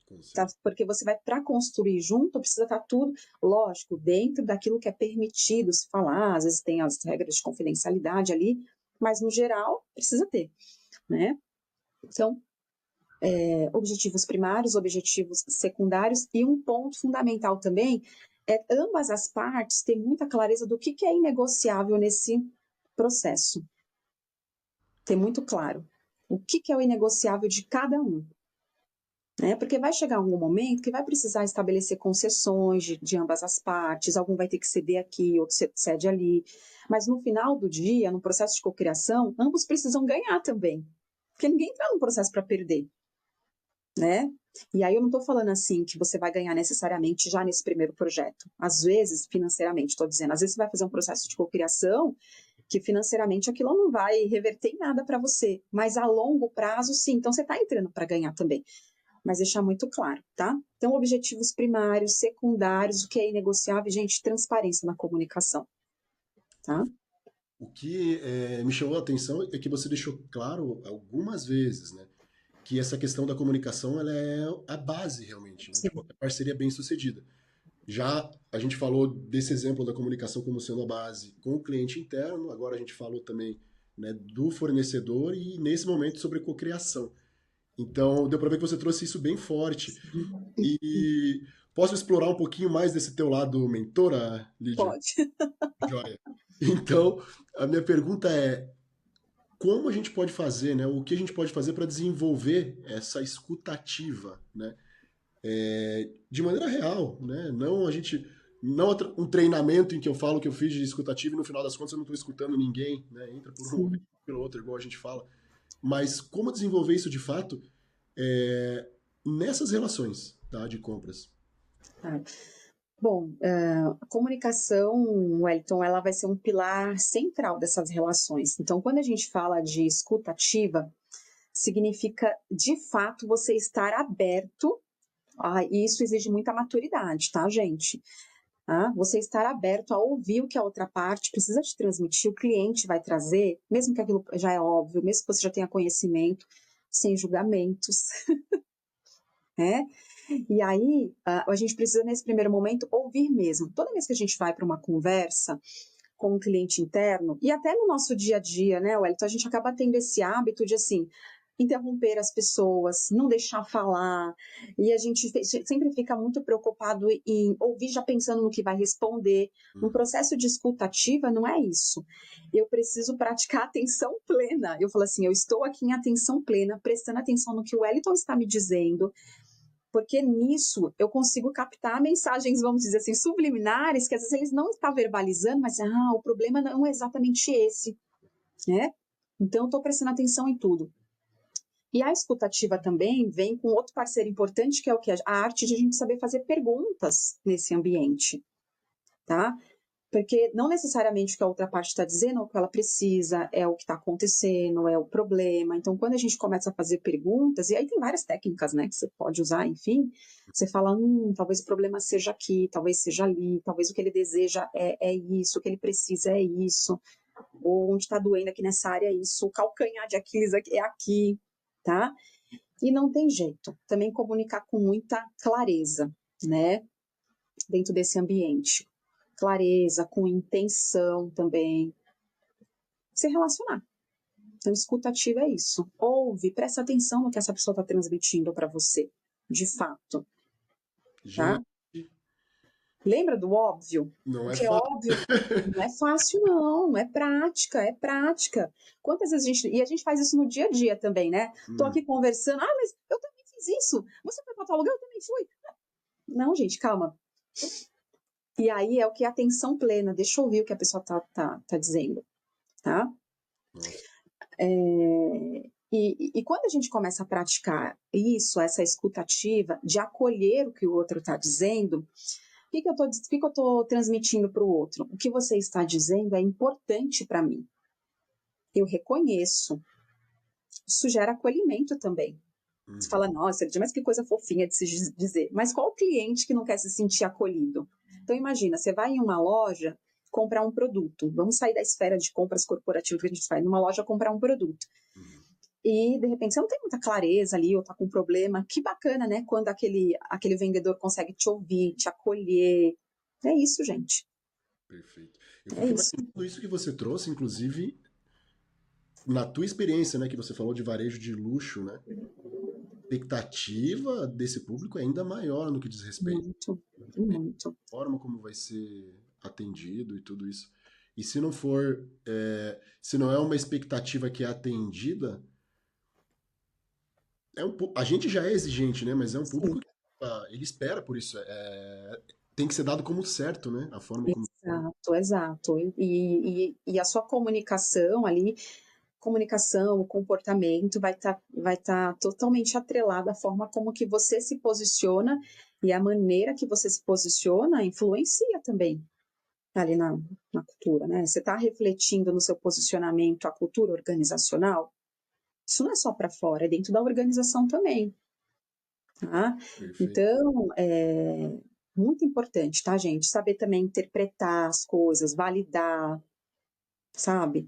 A: Com
B: Tá?
A: certeza.
B: Porque você vai, para construir junto, precisa estar tudo, lógico, dentro daquilo que é permitido se falar, às vezes tem as regras de confidencialidade ali, mas no geral precisa ter, né? Então, objetivos primários, objetivos secundários, e um ponto fundamental também é ambas as partes ter muita clareza do que é inegociável nesse processo. Ter muito claro o que é o inegociável de cada um. Né? Porque vai chegar algum momento que vai precisar estabelecer concessões de ambas as partes, algum vai ter que ceder aqui, outro cede ali. Mas no final do dia, no processo de cocriação, ambos precisam ganhar também. Porque ninguém está no processo para perder. né? E aí eu não estou falando assim que você vai ganhar necessariamente já nesse primeiro projeto. Às vezes, financeiramente, estou dizendo, às vezes você vai fazer um processo de cocriação que financeiramente aquilo não vai reverter em nada para você, mas a longo prazo, sim. Então você está entrando para ganhar também, mas deixar muito claro, tá? Então, objetivos primários, secundários, o que é inegociável, gente, transparência na comunicação, tá?
A: O que me chamou a atenção é que você deixou claro algumas vezes, né, que essa questão da comunicação ela é a base realmente, né, de
B: Sim.
A: qualquer parceria bem sucedida. Já a gente falou desse exemplo da comunicação como sendo a base com o cliente interno, agora a gente falou também, né, do fornecedor e nesse momento sobre cocriação. Então deu para ver que você trouxe isso bem forte. E posso explorar um pouquinho mais desse teu lado mentora, Lídia?
B: Pode.
A: Joia. Então, a minha pergunta é: como a gente pode fazer, né? O que a gente pode fazer para desenvolver essa escutativa, né? De maneira real, né? Não a gente, não um treinamento em que eu falo que eu fiz de escutativa e no final das contas eu não estou escutando ninguém, né? Entra por um ouvido
B: Sim.
A: e pelo outro, igual a gente fala. Mas como desenvolver isso de fato nessas relações, tá? De compras.
B: Tá. Bom, a comunicação, Wellington, ela vai ser um pilar central dessas relações. Então, quando a gente fala de escuta ativa, significa, de fato, você estar aberto, e isso exige muita maturidade, tá, gente? Você estar aberto a ouvir o que a outra parte precisa te transmitir, o cliente vai trazer, mesmo que aquilo já é óbvio, mesmo que você já tenha conhecimento, sem julgamentos, né? E aí, a gente precisa, nesse primeiro momento, ouvir mesmo. Toda vez que a gente vai para uma conversa com um cliente interno, e até no nosso dia a dia, né, Wellington, a gente acaba tendo esse hábito de, assim, interromper as pessoas, não deixar falar, e a gente sempre fica muito preocupado em ouvir já pensando no que vai responder. Um
A: Uhum.
B: processo de escuta ativa não é isso. Eu preciso praticar atenção plena. Eu falo assim, eu estou aqui em atenção plena, prestando atenção no que o Wellington está me dizendo, porque nisso eu consigo captar mensagens, vamos dizer assim, subliminares, que às vezes eles não estão verbalizando, mas o problema não é exatamente esse, né? Então eu estou prestando atenção em tudo. E a escutativa também vem com outro parceiro importante, que é o que? A arte de a gente saber fazer perguntas nesse ambiente, tá? Porque não necessariamente o que a outra parte está dizendo é o que ela precisa, é o que está acontecendo, é o problema. Então, quando a gente começa a fazer perguntas, e aí tem várias técnicas, né, que você pode usar, enfim, você fala, talvez o problema seja aqui, talvez seja ali, talvez o que ele deseja é isso, o que ele precisa é isso, ou onde está doendo aqui nessa área é isso, o calcanhar de Aquiles é aqui, tá? E não tem jeito. Também comunicar com muita clareza, né, dentro desse ambiente. Clareza, com intenção também. Se relacionar. Então, escuta ativa é isso. Ouve, presta atenção no que essa pessoa está transmitindo para você, de fato, tá?
A: Gente,
B: Lembra do óbvio?
A: não
B: O
A: é
B: que é
A: fácil.
B: óbvio não é fácil, não. É prática, é prática. Quantas vezes a gente. E a gente faz isso no dia a dia também, né? Tô aqui conversando, mas eu também fiz isso. Você foi para tal lugar, eu também fui. Não, gente, calma. E aí é o que é atenção plena. Deixa eu ouvir o que a pessoa tá dizendo, tá?
A: Nossa.
B: E quando a gente começa a praticar isso, essa escutativa, de acolher o que o outro está dizendo, o que eu estou transmitindo para o outro? O que você está dizendo é importante para mim. Eu reconheço. Isso gera acolhimento também. Você
A: Uhum.
B: fala, nossa, mas que coisa fofinha de se dizer. Mas qual cliente que não quer se sentir acolhido? Então imagina, você vai em uma loja comprar um produto. Vamos sair da esfera de compras corporativas que a gente faz. Numa loja comprar um produto.
A: Uhum.
B: E, de repente, você não tem muita clareza ali, ou tá com problema. Que bacana, né? Quando aquele vendedor consegue te ouvir, te acolher. É isso, gente.
A: Perfeito. Eu
B: É
A: fico
B: isso.
A: imaginando isso que você trouxe, inclusive, na tua experiência, né, que você falou de varejo de luxo, né? A expectativa desse público é ainda maior no que diz respeito
B: Muito, muito.
A: à forma como vai ser atendido e tudo isso. E se não for, se não é uma expectativa que é atendida, a gente já é exigente, né? Mas é um
B: Sim,
A: público que ele espera por isso. Tem que ser dado como certo, né? A forma como.
B: exato, exato. E a sua comunicação ali comunicação, o comportamento vai tá totalmente atrelado à forma como que você se posiciona, e a maneira que você se posiciona influencia também ali na cultura, né? Você está refletindo no seu posicionamento a cultura organizacional? Isso não é só para fora, é dentro da organização também, tá?
A: Perfeito.
B: Então, muito importante, tá, gente? Saber também interpretar as coisas, validar, sabe?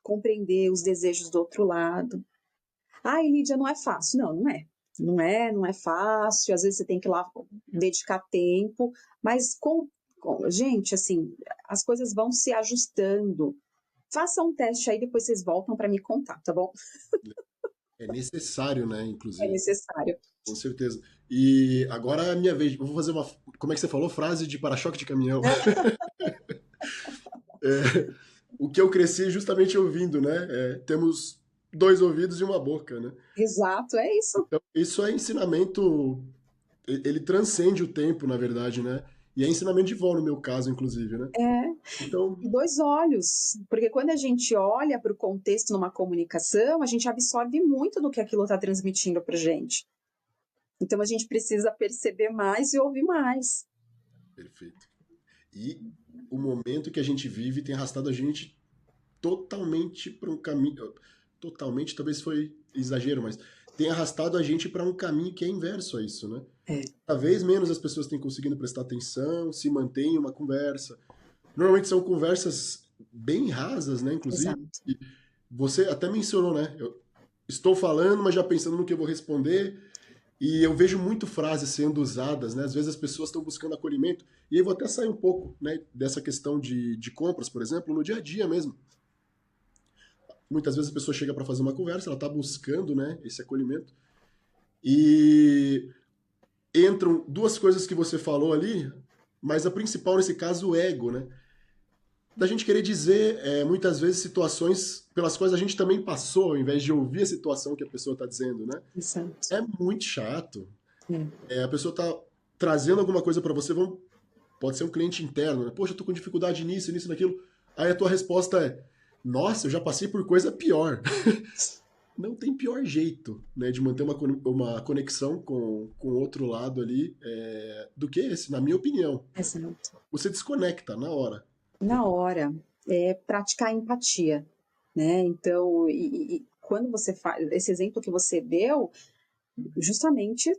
B: Compreender os desejos do outro lado. Ai, Lídia, não é fácil. Não, não é. Não é fácil. Às vezes você tem que ir lá dedicar tempo, mas gente, assim, as coisas vão se ajustando. Faça um teste aí, depois vocês voltam para me contar, tá bom?
A: É necessário, né,
B: É
A: inclusive,
B: necessário.
A: com certeza. E agora é a minha vez. Eu vou fazer uma, como é que você falou? Frase de para-choque de caminhão. É, o que eu cresci justamente ouvindo, né? Temos dois ouvidos e uma boca, né?
B: Exato, é isso.
A: Então, isso é ensinamento, ele transcende o tempo, na verdade, né? E é ensinamento de vó, no meu caso, inclusive, né?
B: É,
A: Então,
B: e dois olhos, porque quando a gente olha para o contexto numa comunicação, a gente absorve muito do que aquilo está transmitindo para gente. Então a gente precisa perceber mais e ouvir mais.
A: perfeito. E o momento que a gente vive tem arrastado a gente totalmente para um caminho. Totalmente, talvez foi exagero, mas tem arrastado a gente para um caminho que é inverso a isso, né?
B: É,
A: Cada vez menos as pessoas têm conseguido prestar atenção, se mantém em uma conversa. Normalmente são conversas bem rasas, né? Inclusive,
B: exato.
A: e você até mencionou, né? Eu estou falando, mas já pensando no que eu vou responder. E eu vejo muito frases sendo usadas, né? Às vezes as pessoas estão buscando acolhimento. E aí vou até sair um pouco, né, dessa questão de compras, por exemplo, no dia a dia mesmo. Muitas vezes a pessoa chega para fazer uma conversa, ela está buscando, né, esse acolhimento. E entram duas coisas que você falou ali, mas a principal nesse caso, o ego, né? Da gente querer dizer, muitas vezes, situações pelas quais a gente também passou, ao invés de ouvir a situação que a pessoa está dizendo, né?
B: Exato.
A: É muito chato.
B: É.
A: A pessoa está trazendo alguma coisa para você, pode ser um cliente interno, né? Poxa, eu tô com dificuldade nisso, nisso, naquilo. Aí a tua resposta é: nossa, eu já passei por coisa pior. Não tem pior jeito, né, de manter uma conexão com o outro lado ali do que esse, na minha opinião.
B: Exato.
A: Você desconecta na hora.
B: Na hora, é praticar a empatia, né? Então, quando você faz esse exemplo que você deu, justamente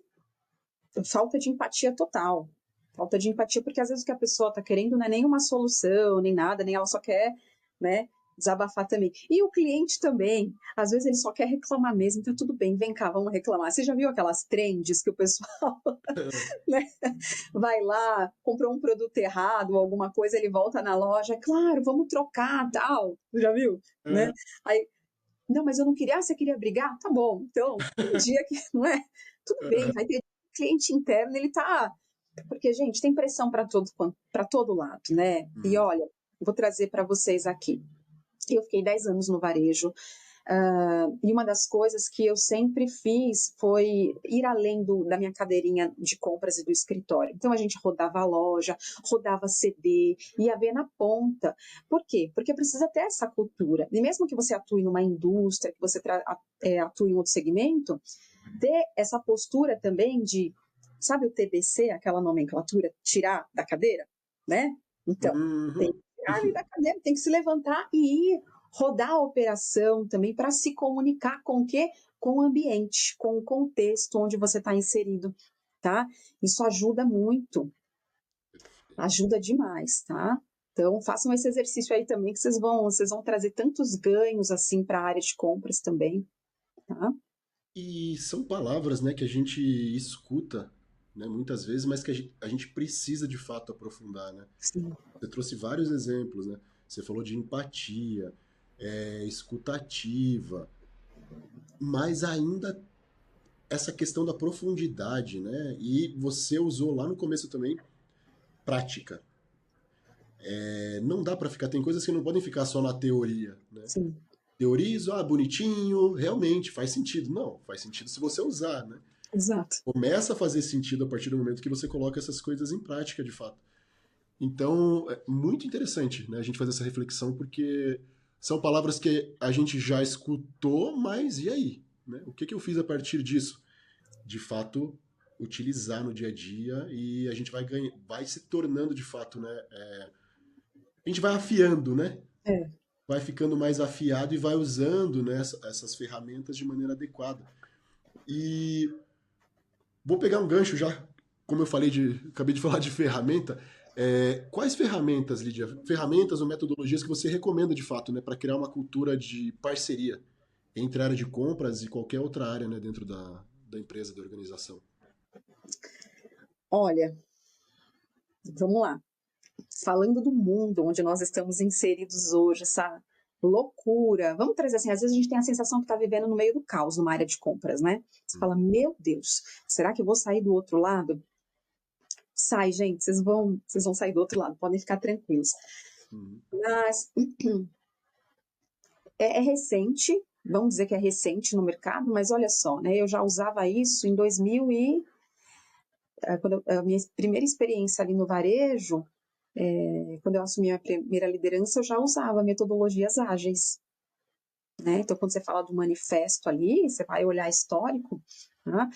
B: falta de empatia total. Falta de empatia, porque às vezes o que a pessoa está querendo não é nenhuma solução, nem nada, nem ela só quer, né, desabafar também. E o cliente também, às vezes ele só quer reclamar mesmo, tá tudo bem, vem cá, vamos reclamar. Você já viu aquelas trends que o pessoal, né, vai lá, comprou um produto errado, alguma coisa, ele volta na loja, claro, vamos trocar, tal, já viu, né?
A: É,
B: Aí, não, mas eu não queria, você queria brigar? Tá bom, então, um dia que, não é? Tudo bem, vai ter cliente interno, ele tá. Porque, gente, tem pressão para todo lado, né? E
A: hum,
B: olha, vou trazer para vocês aqui. Eu fiquei 10 anos no varejo, e uma das coisas que eu sempre fiz foi ir além da minha cadeirinha de compras e do escritório. Então a gente rodava a loja, rodava CD, ia ver na ponta. Por quê? Porque precisa ter essa cultura. E mesmo que você atue numa indústria, que você atue em outro segmento, ter essa postura também de, sabe o TBC, aquela nomenclatura, tirar da cadeira, né? Então, tem que
A: uhum.
B: tirar ali da cadeira, tem que se levantar e ir rodar a operação também para se comunicar com o quê? Com o ambiente, com o contexto onde você está inserido, tá? Isso ajuda demais, tá? Então, façam esse exercício aí também, que vocês vão trazer tantos ganhos assim para a área de compras também, tá?
A: E são palavras, né, que a gente escuta, né, muitas vezes, mas que a gente precisa de fato aprofundar, né?
B: Sim,
A: Você trouxe vários exemplos, né? Você falou de empatia, escutativa, mas ainda essa questão da profundidade, né? E você usou lá no começo também prática. Não dá para ficar, tem coisas que não podem ficar só na teoria, né?
B: sim,
A: Teorizo, bonitinho, realmente faz sentido. Não, faz sentido se você usar, né?
B: exato.
A: Começa a fazer sentido a partir do momento que você coloca essas coisas em prática, de fato. Então, é muito interessante, né, a gente fazer essa reflexão, porque são palavras que a gente já escutou, mas e aí? Né? O que eu fiz a partir disso? De fato, utilizar no dia a dia e a gente vai se tornando de fato, né? A gente vai afiando, né?
B: É.
A: Vai ficando mais afiado e vai usando, né, essas ferramentas de maneira adequada. E vou pegar um gancho já, como eu falei acabei de falar de ferramenta. Quais ferramentas, Lídia? Ferramentas ou metodologias que você recomenda de fato, né, para criar uma cultura de parceria entre a área de compras e qualquer outra área, né, dentro da empresa, da organização?
B: Olha, vamos lá. Falando do mundo onde nós estamos inseridos hoje, essa loucura. Vamos trazer assim, às vezes a gente tem a sensação que está vivendo no meio do caos numa área de compras, né? Você fala, meu Deus, será que eu vou sair do outro lado? Sai, gente, vocês vão sair do outro lado, podem ficar tranquilos.
A: Uhum.
B: Mas é recente, vamos dizer que é recente no mercado, mas olha só, né? Eu já usava isso em 2000 e quando a minha primeira experiência ali no varejo, quando eu assumi a primeira liderança, eu já usava metodologias ágeis. Né? Então, quando você fala do manifesto ali, você vai olhar histórico. Tá?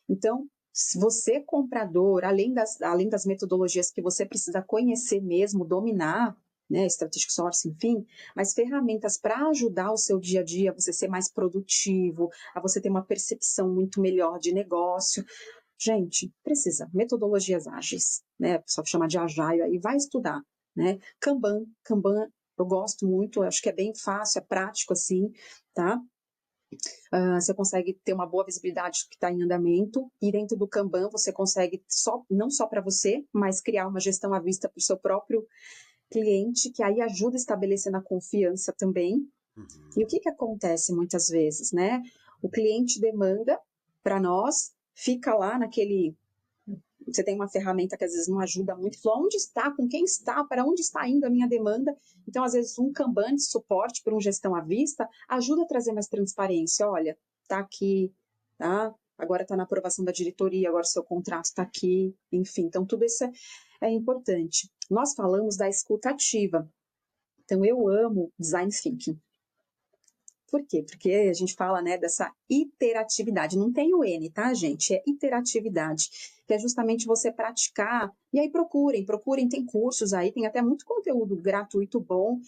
B: Então, se você, comprador, além das metodologias que você precisa conhecer mesmo, dominar, né, strategic sourcing, enfim, mas ferramentas para ajudar o seu dia a dia, você ser mais produtivo, a você ter uma percepção muito melhor de negócio. Gente, precisa. Metodologias ágeis, né? O pessoal chama de agile aí, vai estudar, né? Kanban, eu gosto muito, acho que é bem fácil, é prático assim, tá? Você consegue ter uma boa visibilidade do que está em andamento, e dentro do Kanban você consegue, não só para você, mas criar uma gestão à vista para o seu próprio cliente, que aí ajuda a estabelecer na confiança também.
A: Uhum.
B: E o que acontece muitas vezes, né? O cliente demanda para nós, fica lá naquele. Você tem uma ferramenta que às vezes não ajuda muito, fala, onde está, com quem está, para onde está indo a minha demanda. Então, às vezes, um Kanban de suporte para um gestão à vista ajuda a trazer mais transparência. Olha, está aqui, tá? Agora está na aprovação da diretoria, agora o seu contrato está aqui, enfim. Então, tudo isso é importante. Nós falamos da escuta ativa. Então, eu amo design thinking. Por quê? Porque a gente fala, né, dessa iteratividade. Não tem o N, tá, gente? É iteratividade, que é justamente você praticar. E aí procurem, tem cursos aí, tem até muito conteúdo gratuito bom.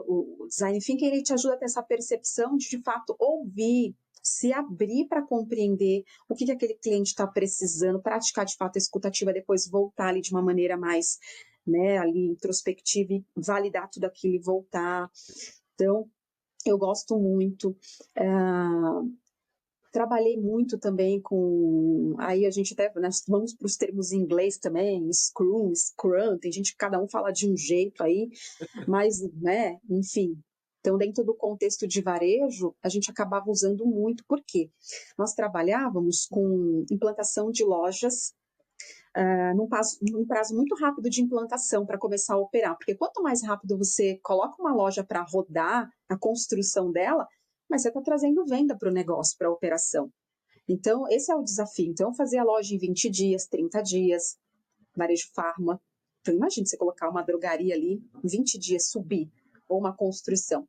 B: O Design Thinking, ele te ajuda a ter essa percepção de fato, ouvir, se abrir para compreender o que aquele cliente está precisando, praticar de fato a escutativa, depois voltar ali de uma maneira mais, né, ali introspectiva e validar tudo aquilo e voltar. Então, eu gosto muito. Trabalhei muito também com. Aí a gente até. Nós vamos para os termos em inglês também, Scrum, tem gente que cada um fala de um jeito aí, mas, né, enfim. Então, dentro do contexto de varejo, a gente acabava usando muito. Por quê? Nós trabalhávamos com implantação de lojas num prazo muito rápido de implantação para começar a operar, porque quanto mais rápido você coloca uma loja para rodar a construção dela, mas você está trazendo venda para o negócio, para a operação. Então, esse é o desafio. Então, fazer a loja em 20 dias, 30 dias, varejo farma. Então, imagine você colocar uma drogaria ali, 20 dias subir, ou uma construção.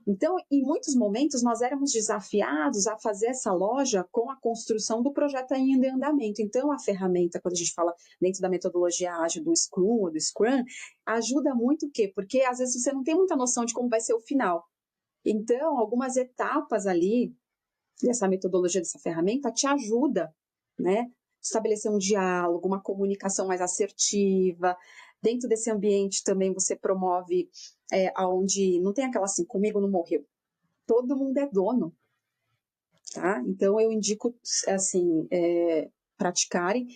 B: Então, em muitos momentos, nós éramos desafiados a fazer essa loja com a construção do projeto ainda em andamento. Então, a ferramenta, quando a gente fala dentro da metodologia ágil do Scrum ou do Scrum, ajuda muito o quê? Porque às vezes você não tem muita noção de como vai ser o final. Então, algumas etapas ali dessa metodologia, dessa ferramenta, te ajuda, né? Estabelecer um diálogo, uma comunicação mais assertiva. Dentro desse ambiente também você promove onde não tem aquela assim, comigo não morreu. Todo mundo é dono, tá? Então eu indico, assim, praticarem.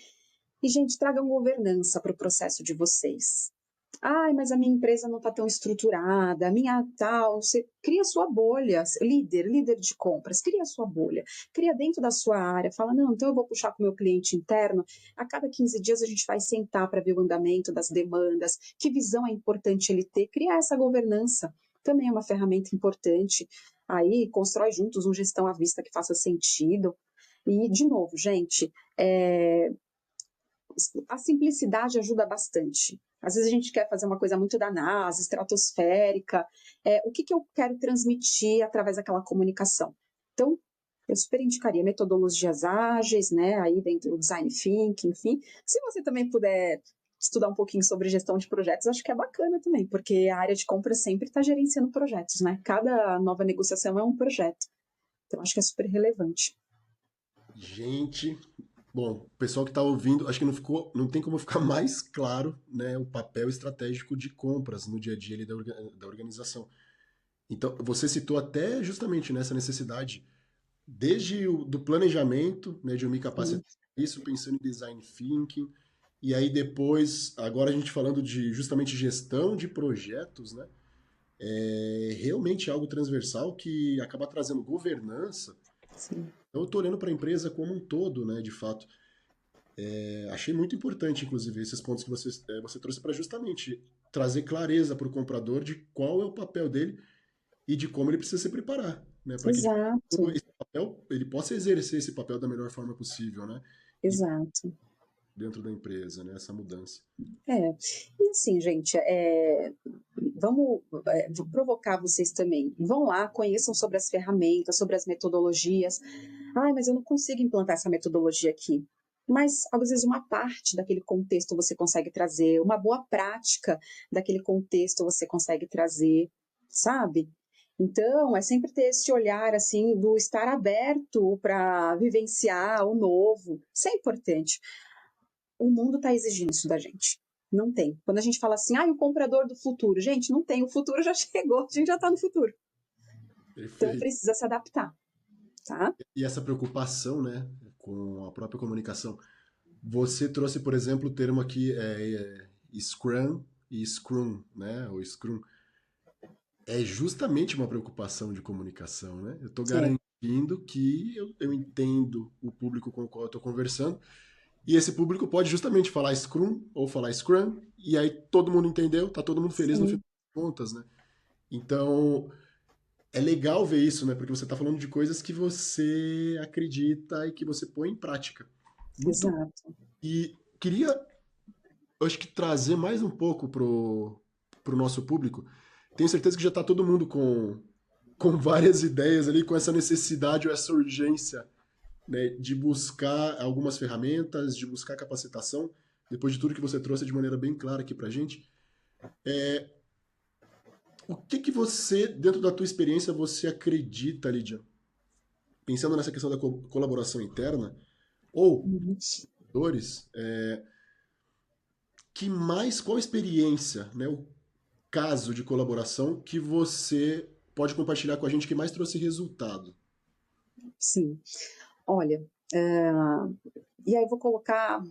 B: E, gente, tragam governança para o processo de vocês. Ai, mas a minha empresa não está tão estruturada, a minha tal. Você cria a sua bolha, líder de compras, cria a sua bolha, cria dentro da sua área, fala, não, então eu vou puxar com o meu cliente interno, a cada 15 dias a gente vai sentar para ver o andamento das demandas, que visão é importante ele ter, criar essa governança, também é uma ferramenta importante. Aí, constrói juntos uma gestão à vista que faça sentido. E, de novo, gente, a simplicidade ajuda bastante. Às vezes a gente quer fazer uma coisa muito da NASA, estratosférica. O que eu quero transmitir através daquela comunicação? Então, eu super indicaria metodologias ágeis, né? Aí dentro do design thinking, enfim. Se você também puder estudar um pouquinho sobre gestão de projetos, acho que é bacana também, porque a área de compra sempre está gerenciando projetos, né? Cada nova negociação é um projeto. Então, acho que é super relevante.
A: Gente, bom, o pessoal que está ouvindo, acho que não tem como ficar mais claro, né, o papel estratégico de compras no dia a dia ali da organização. Então, você citou até justamente nessa necessidade, desde do planejamento, né, de eu me capacitar
B: Sim,
A: isso, pensando em design thinking, e aí depois, agora a gente falando de justamente gestão de projetos, né, é realmente algo transversal que acaba trazendo governança.
B: sim.
A: Então, eu estou olhando para a empresa como um todo, né, de fato. Achei muito importante, inclusive, esses pontos que você trouxe para justamente trazer clareza para o comprador de qual é o papel dele e de como ele precisa se preparar, né? Para que de fato,
B: Exato,
A: esse papel, ele possa exercer esse papel da melhor forma possível, né? E
B: exato.
A: dentro da empresa, né? Essa mudança.
B: E assim, gente, vou provocar vocês também. Vão lá, conheçam sobre as ferramentas, sobre as metodologias. Ai, mas eu não consigo implantar essa metodologia aqui. Mas, às vezes, uma parte daquele contexto você consegue trazer, uma boa prática daquele contexto você consegue trazer, sabe? Então, é sempre ter esse olhar, assim, do estar aberto para vivenciar o novo. Isso é importante. O mundo está exigindo isso da gente. Não tem. Quando a gente fala assim, o comprador do futuro, gente, não tem. O futuro já chegou, a gente já está no futuro. Então
A: Perfeito.
B: precisa se adaptar, tá?
A: E essa preocupação, né, com a própria comunicação. Você trouxe, por exemplo, o termo aqui Scrum e Scrum, né? O Scrum é justamente uma preocupação de comunicação, né? Eu estou
B: É,
A: garantindo que eu entendo o público com o qual eu estou conversando. E esse público pode justamente falar Scrum ou falar Scrum, e aí todo mundo entendeu, tá todo mundo feliz no final
B: sim,
A: das contas, né? Então, é legal ver isso, né? Porque você tá falando de coisas que você acredita e que você põe em prática. Muito.
B: exato.
A: E queria, eu acho que trazer mais um pouco pro nosso público. Tenho certeza que já tá todo mundo com várias ideias ali, com essa necessidade ou essa urgência, né, de buscar algumas ferramentas, de buscar capacitação, depois de tudo que você trouxe de maneira bem clara aqui pra gente. O que que você, dentro da tua experiência, você acredita, Lídia, pensando nessa questão da colaboração interna, ou
B: Uhum.
A: dores, qual experiência, né, o caso de colaboração que você pode compartilhar com a gente que mais trouxe resultado?
B: Sim. Olha, e aí vou colocar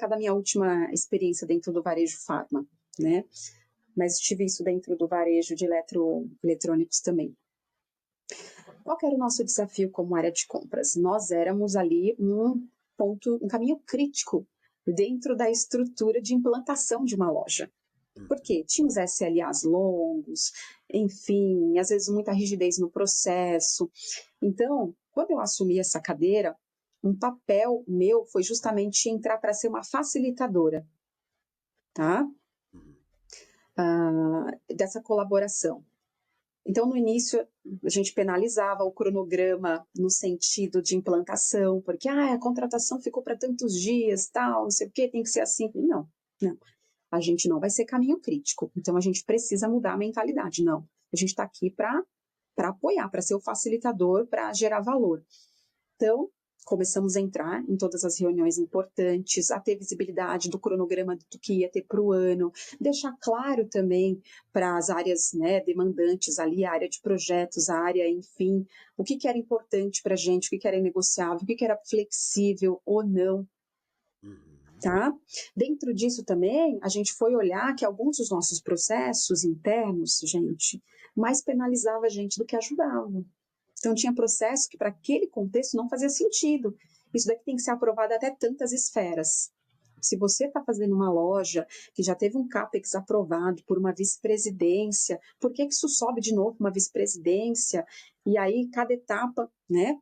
B: da minha última experiência dentro do varejo farma, né? Mas tive isso dentro do varejo de eletrônicos também. Qual que era o nosso desafio como área de compras? Nós éramos ali um caminho crítico dentro da estrutura de implantação de uma loja. Por quê? Tinha os SLAs longos, enfim, às vezes muita rigidez no processo. Então, quando eu assumi essa cadeira, um papel meu foi justamente entrar para ser uma facilitadora, tá? Dessa colaboração. Então, no início, a gente penalizava o cronograma no sentido de implantação, porque a contratação ficou para tantos dias, tal, não sei o quê, tem que ser assim. Não, não. A gente não vai ser caminho crítico. Então, a gente precisa mudar a mentalidade. Não. A gente está aqui para apoiar, para ser o facilitador, para gerar valor. Então, começamos a entrar em todas as reuniões importantes, a ter visibilidade do cronograma do que ia ter para o ano, deixar claro também para as áreas, né, demandantes ali, a área de projetos, a área, enfim, o que era importante para a gente, o que era negociável, o que era flexível ou não,
A: Uhum,
B: tá? Dentro disso também, a gente foi olhar que alguns dos nossos processos internos, gente, mais penalizava a gente do que ajudava. Então, tinha processo que, para aquele contexto, não fazia sentido. Isso daqui tem que ser aprovado até tantas esferas. Se você está fazendo uma loja que já teve um CAPEX aprovado por uma vice-presidência, por que isso sobe de novo uma vice-presidência? E aí, cada etapa, né?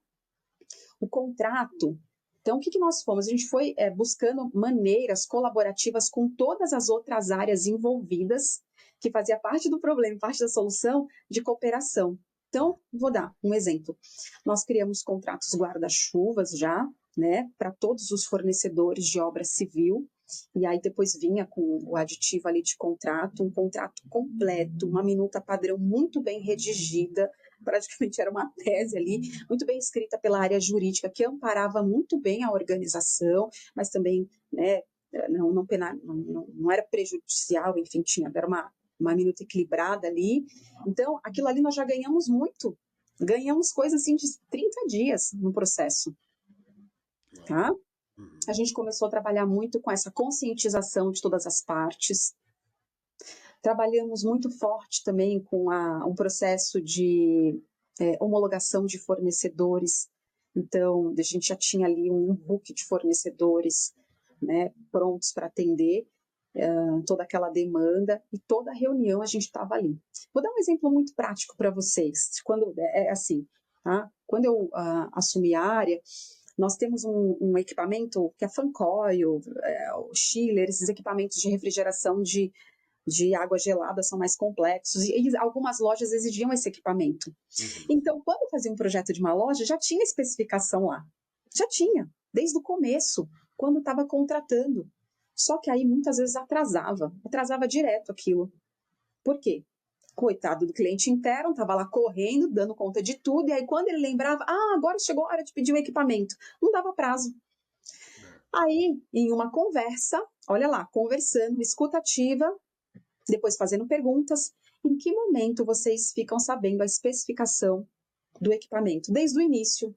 B: O contrato. Então, o que nós fomos? A gente foi buscando maneiras colaborativas com todas as outras áreas envolvidas, que fazia parte do problema, parte da solução, de cooperação. Então, vou dar um exemplo. Nós criamos contratos guarda-chuvas já, né, para todos os fornecedores de obra civil, e aí depois vinha com o aditivo ali de contrato, um contrato completo, uma minuta padrão muito bem redigida, praticamente era uma tese ali, muito bem escrita pela área jurídica, que amparava muito bem a organização, mas também, né, não era prejudicial, enfim, era uma minuta equilibrada ali. Então, aquilo ali nós já ganhamos muito. Ganhamos coisas assim de 30 dias no processo. Tá? A gente começou a trabalhar muito com essa conscientização de todas as partes. Trabalhamos muito forte também com um processo de homologação de fornecedores. Então, a gente já tinha ali um book de fornecedores, né, prontos para atender toda aquela demanda, e toda reunião a gente estava ali. Vou dar um exemplo muito prático para vocês. Quando assim, tá? Quando eu assumi a área, nós temos um equipamento que é Fancoil, o Chiller, esses equipamentos de refrigeração de água gelada são mais complexos, e algumas lojas exigiam esse equipamento. Então, quando eu fazia um projeto de uma loja, já tinha especificação lá. Já tinha, desde o começo, quando estava contratando. Só que aí, muitas vezes, atrasava direto aquilo. Por quê? Coitado do cliente interno, estava lá correndo, dando conta de tudo, e aí quando ele lembrava, agora chegou a hora de pedir o equipamento, não dava prazo. Aí, em uma conversa, olha lá, conversando, escuta ativa, depois fazendo perguntas, em que momento vocês ficam sabendo a especificação do equipamento? Desde o início.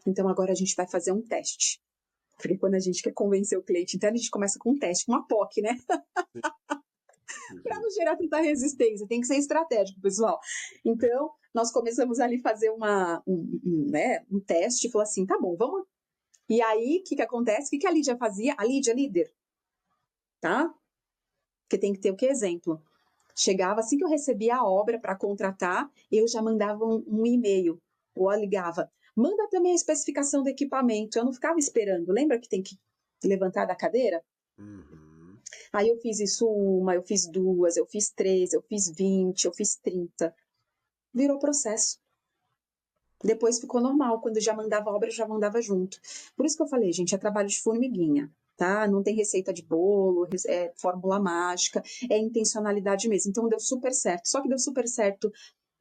B: Então, agora a gente vai fazer um teste. Porque quando a gente quer convencer o cliente interno, a gente começa com um teste, uma POC, né? Para não gerar tanta resistência, tem que ser estratégico, pessoal. Então, nós começamos ali a fazer um teste, falou assim, tá bom, vamos. E aí, o que acontece? O que a Lídia fazia? A Lídia, líder, tá? Porque tem que ter o que exemplo. Chegava, assim que eu recebia a obra para contratar, eu já mandava um e-mail, ou ligava, manda também a especificação do equipamento. Eu não ficava esperando, lembra que tem que levantar da cadeira? Aí eu fiz isso eu fiz 2, eu fiz 3, eu fiz 20, eu fiz 30. Virou processo. Depois ficou normal, quando eu já mandava a obra, eu já mandava junto. Por isso que eu falei, gente, é trabalho de formiguinha, tá? Não tem receita de bolo, fórmula mágica, é intencionalidade mesmo. Então deu super certo. Só que deu super certo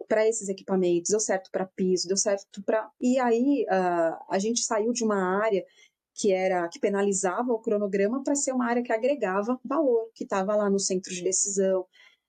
B: para esses equipamentos, deu certo para piso, deu certo para... E aí a gente saiu de uma área que penalizava o cronograma para ser uma área que agregava valor, que estava lá no centro de decisão,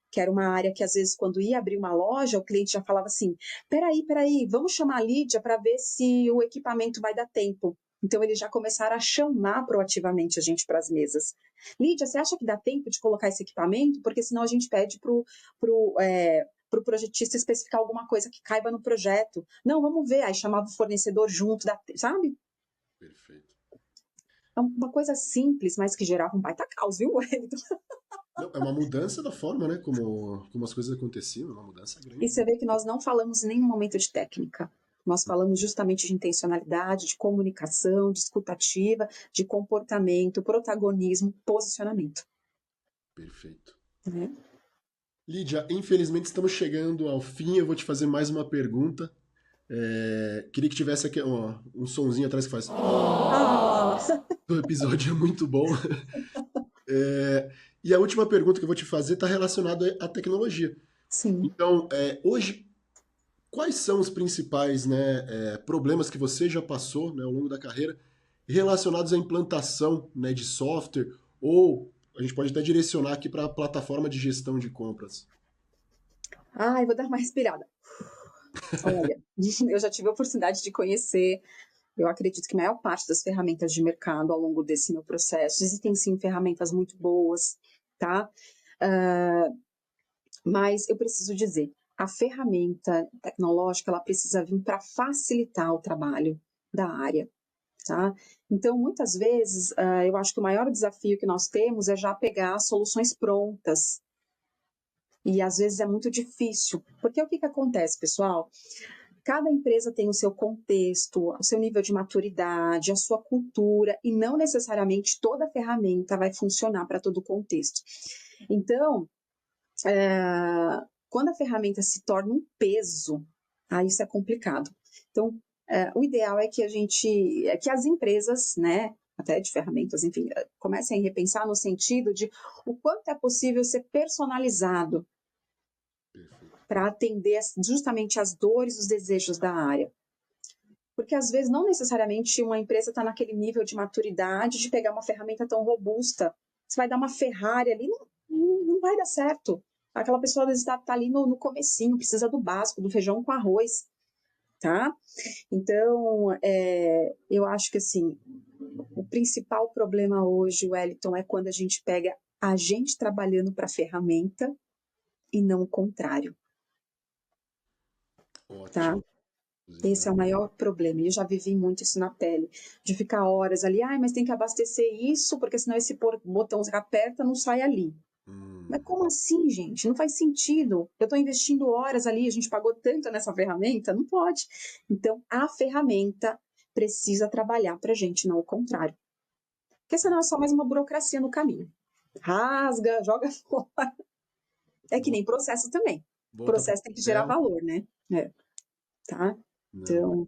B: que era uma área que, às vezes, quando ia abrir uma loja, o cliente já falava assim, peraí, vamos chamar a Lídia para ver se o equipamento vai dar tempo. Então, eles já começaram a chamar proativamente a gente para as mesas. Lídia, você acha que dá tempo de colocar esse equipamento? Porque senão a gente pede para o projetista especificar alguma coisa que caiba no projeto. Não, vamos ver. Aí chamava o fornecedor junto, sabe?
A: Perfeito.
B: É uma coisa simples, mas que gerava um baita caos, viu, Wellington?
A: Não, é uma mudança da forma, né? Como as coisas aconteciam, uma mudança grande.
B: E você vê que nós não falamos em nenhum momento de técnica. Nós falamos justamente de intencionalidade, de comunicação, de escutativa, de comportamento, protagonismo, posicionamento.
A: Perfeito.
B: Né?
A: Lídia, infelizmente estamos chegando ao fim. Eu vou te fazer mais uma pergunta. Queria que tivesse aqui um sonzinho atrás que faz. O episódio é muito bom. E a última pergunta que eu vou te fazer está relacionada à tecnologia.
B: Sim.
A: Então, hoje, quais são os principais, né, problemas que você já passou, né, ao longo da carreira relacionados à implantação, né, de software, ou a gente pode até direcionar aqui para a plataforma de gestão de compras?
B: Eu vou dar uma respirada. Olha, eu já tive a oportunidade de conhecer, eu acredito que a maior parte das ferramentas de mercado ao longo desse meu processo. Existem, sim, ferramentas muito boas, tá? Mas eu preciso dizer, a ferramenta tecnológica, ela precisa vir para facilitar o trabalho da área, tá? Então, muitas vezes, eu acho que o maior desafio que nós temos é já pegar soluções prontas. E, às vezes, é muito difícil. Porque o que acontece, pessoal? Cada empresa tem o seu contexto, o seu nível de maturidade, a sua cultura, e não necessariamente toda ferramenta vai funcionar para todo o contexto. Então, quando a ferramenta se torna um peso, aí isso é complicado. Então, o ideal é que que as empresas, né, até de ferramentas, enfim, comecem a repensar no sentido de o quanto é possível ser personalizado para atender justamente as dores e os desejos da área. Porque, às vezes, não necessariamente uma empresa está naquele nível de maturidade de pegar uma ferramenta tão robusta. Você vai dar uma Ferrari ali, não vai dar certo. Aquela pessoa, às vezes, está ali no comecinho, precisa do básico, do feijão com arroz, tá? Então, eu acho que, assim, o principal problema hoje, Wellington, é quando a gente pega a gente trabalhando para a ferramenta e não o contrário.
A: Ótimo.
B: Tá? Esse é o maior problema, e eu já vivi muito isso na pele, de ficar horas ali, mas tem que abastecer isso, porque senão esse botão que aperta não sai ali. Mas como assim, gente? Não faz sentido. Eu estou investindo horas ali, a gente pagou tanto nessa ferramenta, não pode. Então, a ferramenta precisa trabalhar para a gente, não o contrário. Porque senão é só mais uma burocracia no caminho. Rasga, joga fora. É que nem processo também. O processo tem que gerar valor, né? Tá? Então...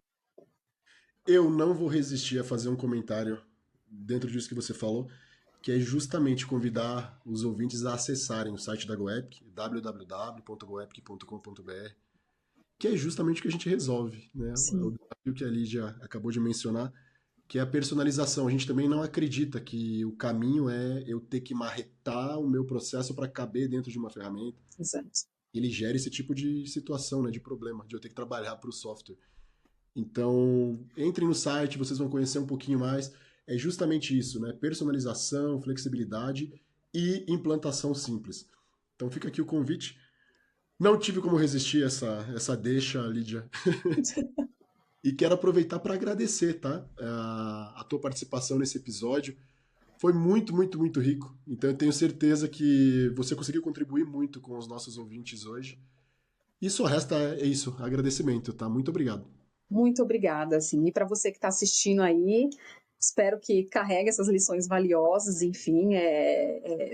A: Eu não vou resistir a fazer um comentário dentro disso que você falou, que é justamente convidar os ouvintes a acessarem o site da GoEpic, www.goepic.com.br, que é justamente o que a gente resolve, né? O desafio que a Lídia acabou de mencionar, que é a personalização. A gente também não acredita que o caminho é eu ter que marretar o meu processo para caber dentro de uma ferramenta.
B: Exato.
A: Ele gera esse tipo de situação, né, de problema, de eu ter que trabalhar para o software. Então, entrem no site, vocês vão conhecer um pouquinho mais. É justamente isso, né? Personalização, flexibilidade e implantação simples. Então fica aqui o convite. Não tive como resistir essa deixa, Lídia. E quero aproveitar para agradecer, tá? A tua participação nesse episódio. Foi muito, muito, muito rico. Então eu tenho certeza que você conseguiu contribuir muito com os nossos ouvintes hoje. E só resta isso, agradecimento, tá? Muito obrigado.
B: Muito obrigada, assim. E para você que está assistindo aí, espero que carregue essas lições valiosas, enfim,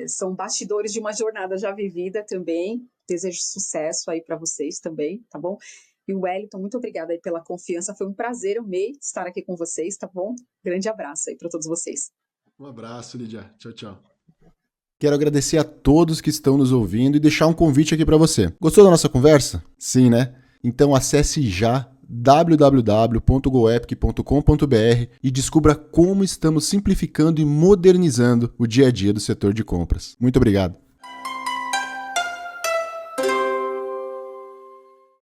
B: são bastidores de uma jornada já vivida também. Desejo sucesso aí para vocês também, tá bom? E o Wellington, muito obrigada aí pela confiança, foi um prazer, eu amei estar aqui com vocês, tá bom? Grande abraço aí para todos vocês.
A: Um abraço, Lídia. Tchau, tchau.
C: Quero agradecer a todos que estão nos ouvindo e deixar um convite aqui para você. Gostou da nossa conversa? Sim, né? Então acesse já www.goepic.com.br e descubra como estamos simplificando e modernizando o dia a dia do setor de compras. Muito obrigado.